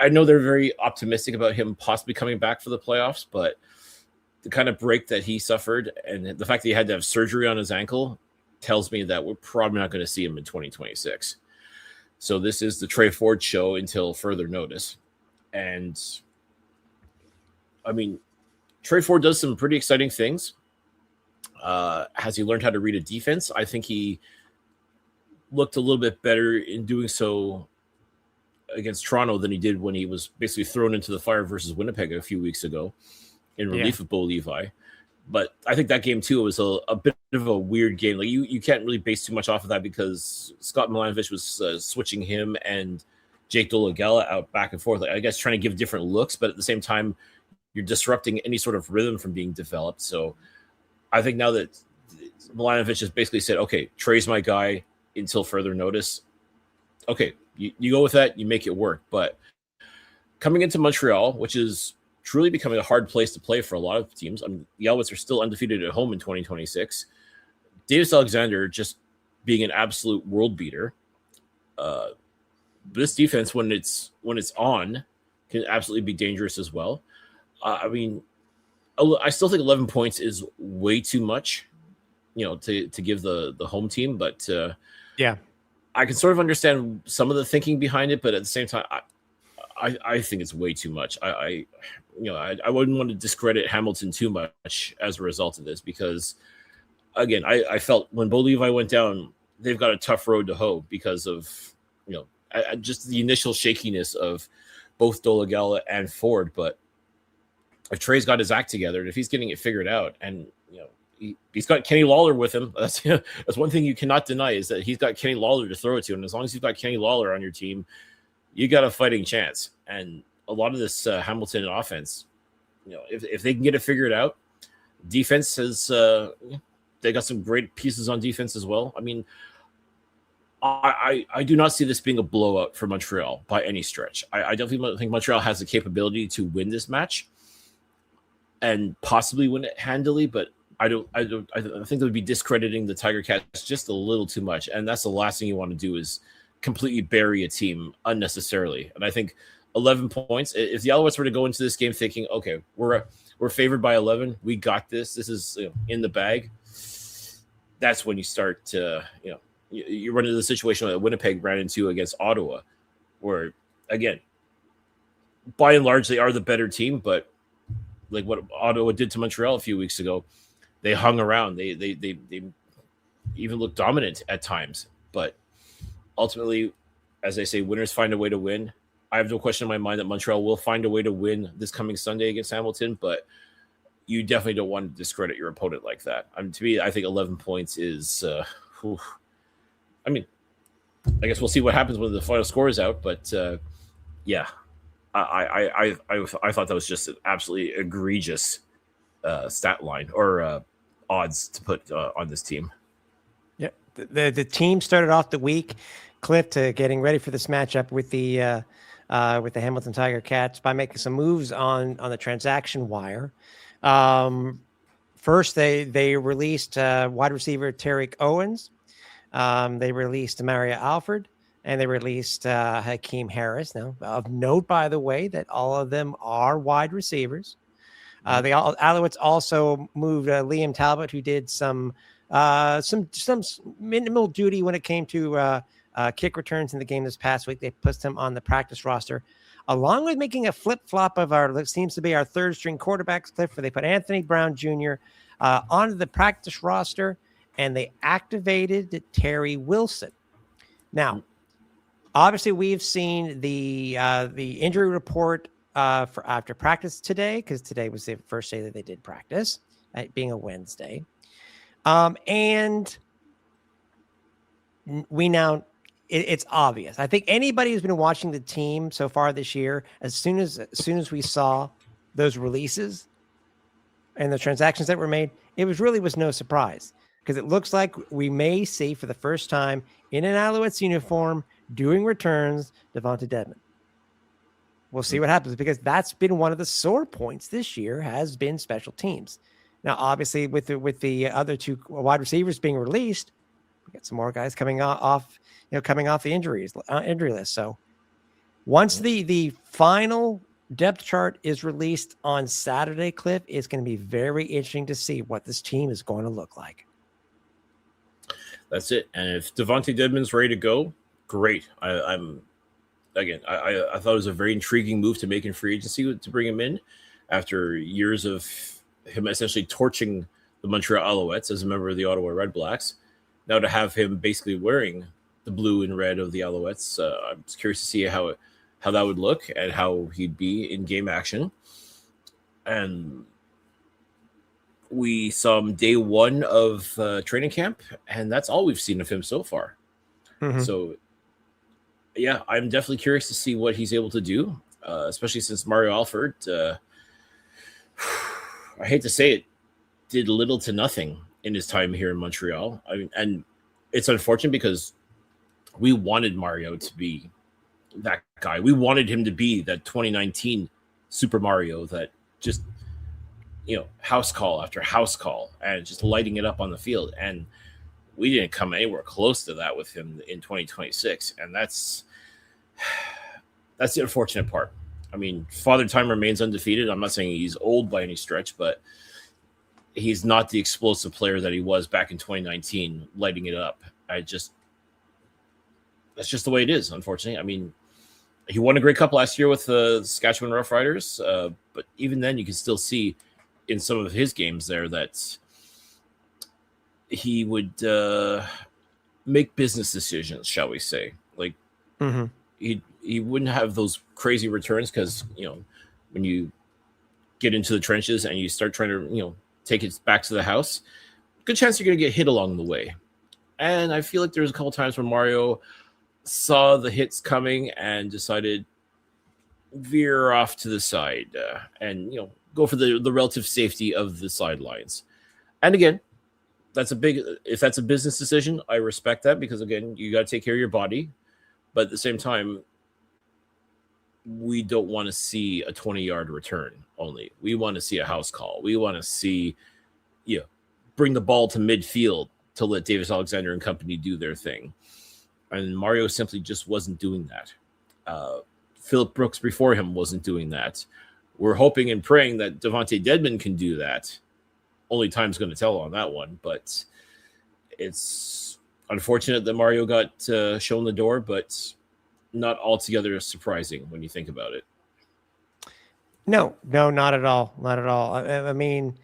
I know they're very optimistic about him possibly coming back for the playoffs, but the kind of break that he suffered and the fact that he had to have surgery on his ankle tells me that we're probably not going to see him in 2026. So this is the Trey Ford show until further notice. And I mean, Trey Ford does some pretty exciting things. Has he learned how to read a defense? I think he looked a little bit better in doing so against Toronto than he did when he was basically thrown into the fire versus Winnipeg a few weeks ago in relief of Bo Levi. But I think that game too was a bit of a weird game. Like you can't really base too much off of that because Scott Milanovich was switching him and Jake Dolagella out back and forth. Like, I guess trying to give different looks, but at the same time, you're disrupting any sort of rhythm from being developed. So I think now that Milanovich has basically said, okay, Trey's my guy until further notice. Okay, you go with that, you make it work. But coming into Montreal, which is truly becoming a hard place to play for a lot of teams. I mean, the Alouettes are still undefeated at home in 2026. Davis Alexander just being an absolute world beater. This defense, when it's on, can absolutely be dangerous as well. I mean, I still think 11 points is way too much, to give the home team. But Yeah. I can sort of understand some of the thinking behind it, but at the same time, I think it's way too much. I wouldn't want to discredit Hamilton too much as a result of this, because again, I felt when Bo Levi went down, they've got a tough road to hoe because of just the initial shakiness of both Dolegala and Ford. But if Trey's got his act together, and if he's getting it figured out, and he's got Kenny Lawler with him, that's one thing you cannot deny, is that he's got Kenny Lawler to throw it to, and as long as you've got Kenny Lawler on your team, you got a fighting chance. And a lot of this Hamilton offense, if they can get it figured out, defense has they got some great pieces on defense as well. I mean, I do not see this being a blowout for Montreal by any stretch. I definitely think Montreal has the capability to win this match and possibly win it handily, but I think that would be discrediting the Tiger Cats just a little too much. And that's the last thing you want to do, is completely bury a team unnecessarily. And I think 11 points, if the Alouettes were to go into this game thinking, okay, we're favored by 11, we got this, this is in the bag, that's when you start to, you run into the situation that Winnipeg ran into against Ottawa, where, again, by and large, they are the better team, but like what Ottawa did to Montreal a few weeks ago, they hung around. They even looked dominant at times. But ultimately, as I say, winners find a way to win. I have no question in my mind that Montreal will find a way to win this coming Sunday against Hamilton, but you definitely don't want to discredit your opponent like that. To me, I think 11 points is I mean, I guess we'll see what happens when the final score is out, but yeah, I thought that was just an absolutely egregious stat line or odds to put on this team. Yeah, the team started off the week, Cliff, to getting ready for this matchup with the Hamilton Tiger Cats by making some moves on the transaction wire. First, they released wide receiver Tarek Owens. They released Maria Alford, and they released Hakeem Harris. Now, of note, by the way, that all of them are wide receivers. The Alouettes also moved Liam Talbot, who did some minimal duty when it came to kick returns in the game this past week. They put him on the practice roster, along with making a flip-flop of seems to be our third-string quarterbacks, Cliff, where they put Anthony Brown Jr. Onto the practice roster, and they activated Terry Wilson. Now, obviously, we've seen the injury report for after practice today, because today was the first day that they did practice, being a Wednesday. And we now, it's obvious. I think anybody who's been watching the team so far this year, as soon as we saw those releases and the transactions that were made, it was no surprise, because it looks like we may see for the first time in an Alouettes uniform doing returns Devonta Dedmon. We'll see what happens, because that's been one of the sore points this year, has been special teams. Now, obviously, with the other two wide receivers being released, we got some more guys coming off the injury list. So once the final depth chart is released on Saturday, Cliff, it's going to be very interesting to see what this team is going to look like. That's it. And if Devonta Dedmon's ready to go, great. I thought it was a very intriguing move to make in free agency to bring him in after years of him essentially torching the Montreal Alouettes as a member of the Ottawa Red Blacks. Now to have him basically wearing the blue and red of the Alouettes, I'm just curious to see how that would look and how he'd be in game action. And we saw him day one of training camp, and that's all we've seen of him so far. Mm-hmm. So, yeah, I'm definitely curious to see what he's able to do, especially since Mario Alford, I hate to say it, did little to nothing in his time here in Montreal. I mean, and it's unfortunate because we wanted Mario to be that guy. We wanted him to be that 2019 Super Mario that just, house call after house call and just lighting it up on the field. And we didn't come anywhere close to that with him in 2026, and that's the unfortunate part. I mean, Father Time remains undefeated. I'm not saying he's old by any stretch, but he's not the explosive player that he was back in 2019, lighting it up. That's just the way it is, unfortunately. I mean, he won a Grey Cup last year with the Saskatchewan Roughriders, but even then, you can still see in some of his games there that he would make business decisions, shall we say. Like, he wouldn't have those crazy returns because, when you get into the trenches and you start trying to, take it back to the house, good chance you're going to get hit along the way. And I feel like there's a couple times where Mario saw the hits coming and decided veer off to the side and go for the relative safety of the sidelines. And again, if that's a business decision, I respect that, because again, you got to take care of your body, but at the same time, we don't want to see a 20-yard return only. We want to see a house call. We want to see bring the ball to midfield to let Davis Alexander and company do their thing. And Mario simply just wasn't doing that. Phillip Brooks before him wasn't doing that. We're hoping and praying that Devontae Dedmon can do that. Only time's going to tell on that one, but it's unfortunate that Mario got shown the door, but not altogether surprising when you think about it. No, not at all. Not at all. I mean,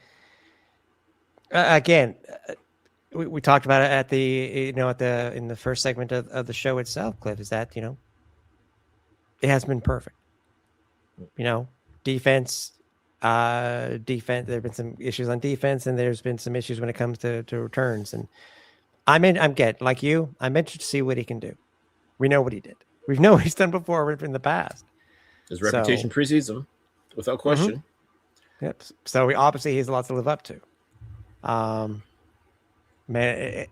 again, we talked about it at in the first segment of the show itself, Cliff, is that, it hasn't been perfect. Defense, there have been some issues on defense, and there's been some issues when it comes to returns. And I'm like you, I'm interested to see what he can do. We know what he did. We know what he's done before in the past. His reputation precedes him, without question. Yep. So he has a lot to live up to. Man,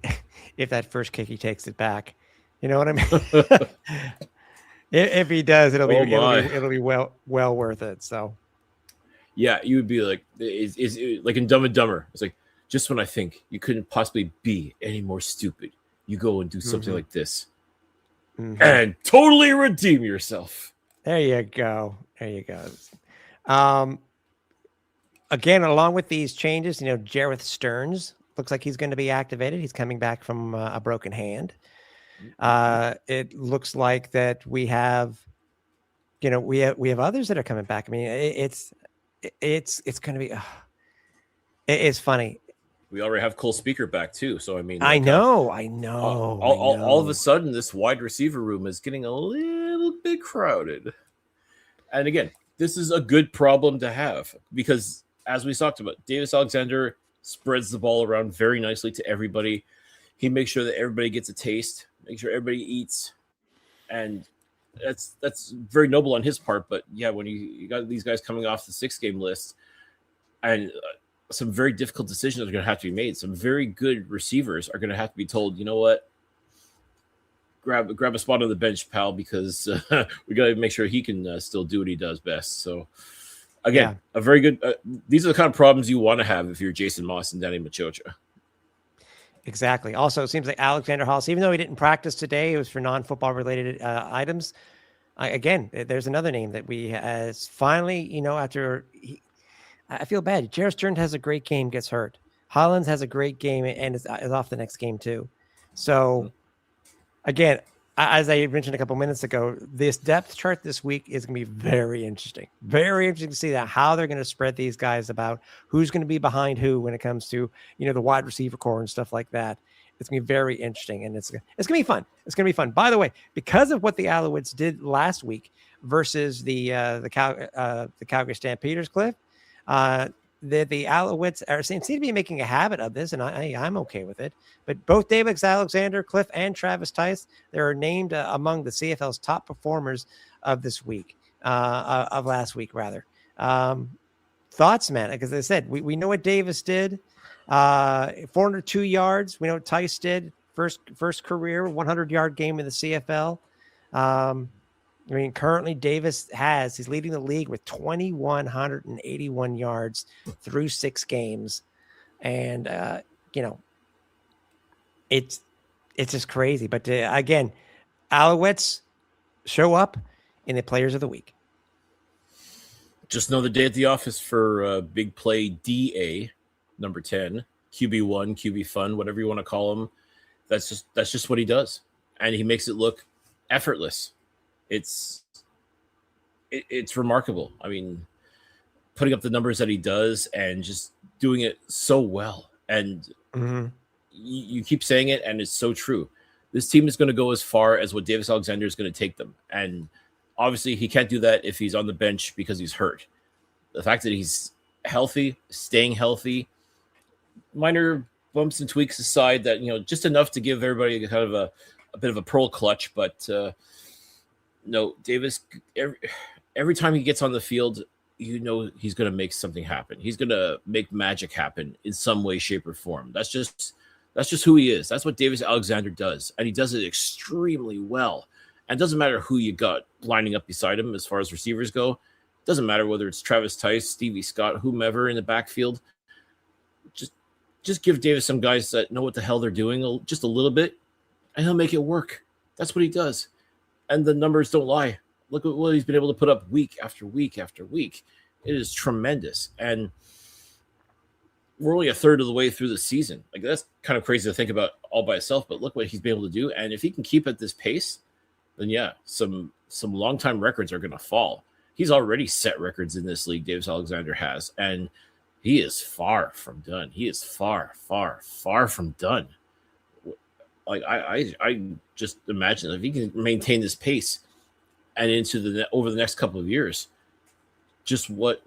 if that first kick he takes it back, you know what I mean? If he does, it'll be well worth it. So, yeah, you would be like, is like in Dumb and Dumber. It's like, just when I think you couldn't possibly be any more stupid, you go and do something like this, and totally redeem yourself. There you go. Again, along with these changes, Jareth Stearns looks like he's going to be activated. He's coming back from a broken hand. It looks like that we have others that are coming back. I mean, it's going to be. It's funny. We already have Cole Speaker back too, so I mean, I know. All of a sudden, this wide receiver room is getting a little bit crowded. And again, this is a good problem to have because, as we talked about, Davis Alexander spreads the ball around very nicely to everybody. He makes sure that everybody gets a taste, makes sure everybody eats, and that's very noble on his part. But yeah, when you got these guys coming off the 6-game list, and some very difficult decisions are going to have to be made. Some very good receivers are going to have to be told, you know what, grab a spot on the bench, pal, because we got to make sure he can still do what he does best. So again, a very good. These are the kind of problems you want to have if you're Jason Moss and Danny Machocha. Exactly. Also, it seems like Alexander Hollis, even though he didn't practice today, it was for non-football related items. Again, there's another name that we has finally, after I feel bad. Jareth Stearns has a great game, gets hurt. Hollins has a great game and is off the next game too. So again, as I mentioned a couple minutes ago, this depth chart this week is going to be very interesting. Very interesting to see how they're going to spread these guys about, who's going to be behind who when it comes to, the wide receiver core and stuff like that. It's going to be very interesting, and it's going to be fun. It's going to be fun. By the way, because of what the Alouettes did last week versus the Calgary Stampeders, Cliff, the Alouettes seem to be making a habit of this, and I'm okay with it. But both Davis Alexander, Cliff, and Travis Tice, they're named among the CFL's top performers of this week, of last week, rather. Thoughts, man? Because as I said, we know what Davis did, 402 yards. We know what Tice did, first career 100-yard game in the CFL. I mean, currently he's leading the league with 2,181 yards through 6 games. And, it's just crazy. But again, Alouettes show up in the Players of the Week. Just another day at the office for big play DA, number 10, QB1, QB fun, whatever you want to call him. That's just what he does, and he makes it look effortless. It's remarkable. I mean, putting up the numbers that he does and just doing it so well. And you keep saying it, and it's so true. This team is going to go as far as what Davis Alexander is going to take them. And obviously, he can't do that if he's on the bench because he's hurt. The fact that he's healthy, staying healthy, minor bumps and tweaks aside, that just enough to give everybody kind of a bit of a pearl clutch. But no, Davis, every time he gets on the field, he's going to make something happen. He's going to make magic happen in some way, shape, or form. That's just who he is. That's what Davis Alexander does, and he does it extremely well. And it doesn't matter who you got lining up beside him as far as receivers go. It doesn't matter whether it's Travis Tice, Stevie Scott, whomever in the backfield. Just give Davis some guys that know what the hell they're doing just a little bit, and he'll make it work. That's what he does. And the numbers don't lie. Look at what he's been able to put up week after week after week. It is tremendous. And we're only a third of the way through the season. Like, that's kind of crazy to think about all by itself, but look what he's been able to do. And if he can keep at this pace, then yeah, some long-time records are going to fall. He's already set records in this league, Davis Alexander has, and he is far from done. He is far, far, far from done. Like, I just imagine if he can maintain this pace and into over the next couple of years, just what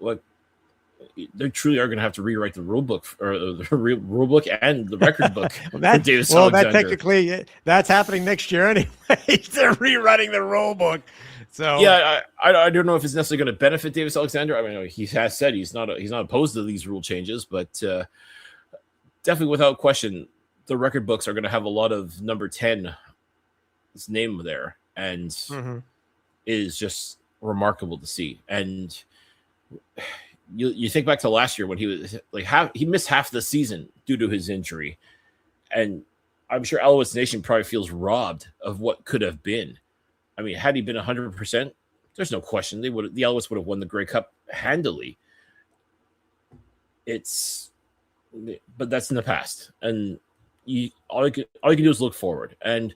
they truly are going to have to rewrite the rule book, or the rule book and the record book. That technically that's happening next year anyway. They're rewriting the rule book. So yeah, I don't know if it's necessarily going to benefit Davis Alexander. I mean, he has said he's not opposed to these rule changes, but definitely without question, the record books are going to have a lot of number 10's name there, and it is just remarkable to see. And you think back to last year when he was like he missed half the season due to his injury, and I'm sure Alouettes Nation probably feels robbed of what could have been. I mean, had he been 100%, there's no question the Alouettes would have won the Grey Cup handily. But that's in the past, and all you can do is look forward, and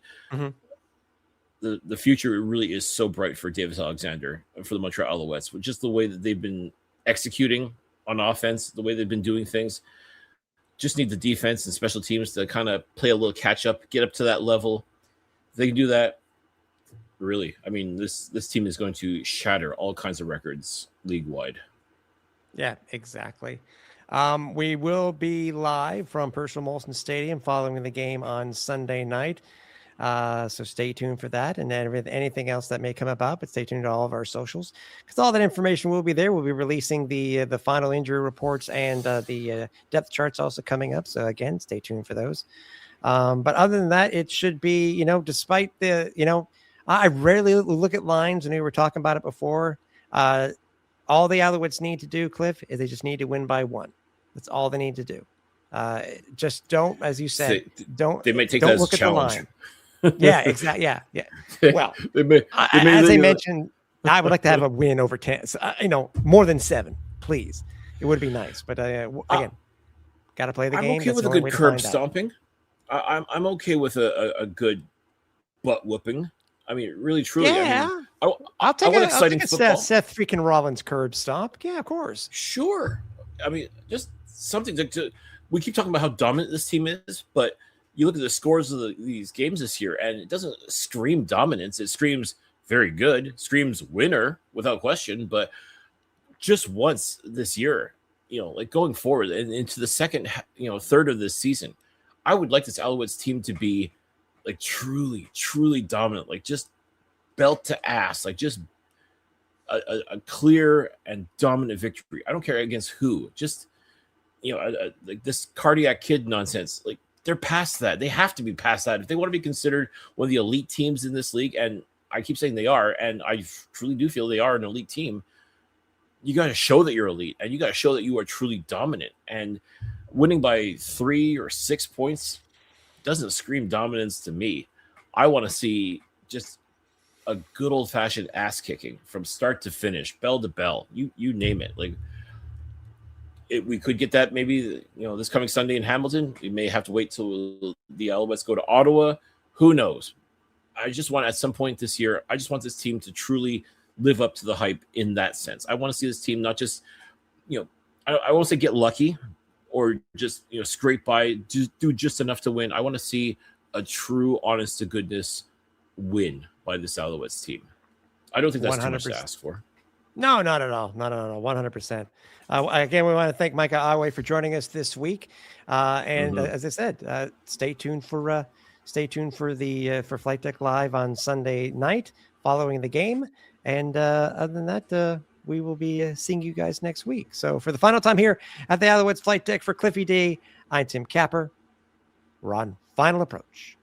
the future really is so bright for Davis Alexander and for the Montreal Alouettes, with just the way that they've been executing on offense, the way they've been doing things. Just need the defense and special teams to kind of play a little catch up, get up to that level. If they can do that, really, I mean, this team is going to shatter all kinds of records league wide. Yeah, exactly. We will be live from Percival Molson Stadium following the game on Sunday night. So stay tuned for that, and then anything else that may come about, but stay tuned to all of our socials, because all that information will be there. We'll be releasing the final injury reports and the depth charts also coming up. So again, stay tuned for those. But other than that, it should be, despite the, I rarely look at lines, and we were talking about it before. All the Alouettes need to do, Cliff, is they just need to win by 1. That's all they need to do. Just don't, as you said, They might take don't that as look a at the challenge. line. Yeah, exactly. Yeah. Well, as I mentioned, I would like to have a win over 10. More than 7, please. It would be nice, but again, got to play the game. I'm okay with a good curb stomping. I'm okay with a good butt whooping. I mean, really, truly. Yeah, I mean, I'll take exciting football. Seth freaking Rollins curb stomp. Yeah, of course. Sure. I mean, just something to. We keep talking about how dominant this team is, but you look at the scores of these games this year, and it doesn't scream dominance. It screams very good, screams winner without question. But just once this year, like going forward and into the second, third of this season, I would like this Alouettes team to be like truly, truly dominant, like just belt to ass, like just a clear and dominant victory. I don't care against who, just, like this cardiac kid nonsense. Like, they're past that. They have to be past that if they want to be considered one of the elite teams in this league. And I keep saying they are, and I truly do feel they are an elite team. You got to show that you're elite, and you got to show that you are truly dominant. And winning by 3 or 6 points, doesn't scream dominance to me. I want to see just a good old fashioned ass kicking from start to finish, bell to bell. You name it. Like we could get that maybe this coming Sunday in Hamilton. We may have to wait till the Alouettes go to Ottawa. Who knows? I just want at some point this year. I just want this team to truly live up to the hype in that sense. I want to see this team not just I won't say get lucky or just scrape by, do just enough to win. I want to see a true, honest to goodness win by this Alouettes team. I don't think that's 100%. Too much to ask for. No, not at all. Not at all. 100%. Again, we want to thank Micah Awe for joining us this week. As I said, stay tuned for Flight Deck Live on Sunday night following the game. And other than that, we will be seeing you guys next week. So for the final time here at the Alouettes Flight Deck for Cliffy D, I'm Tim Capper. We're on final approach.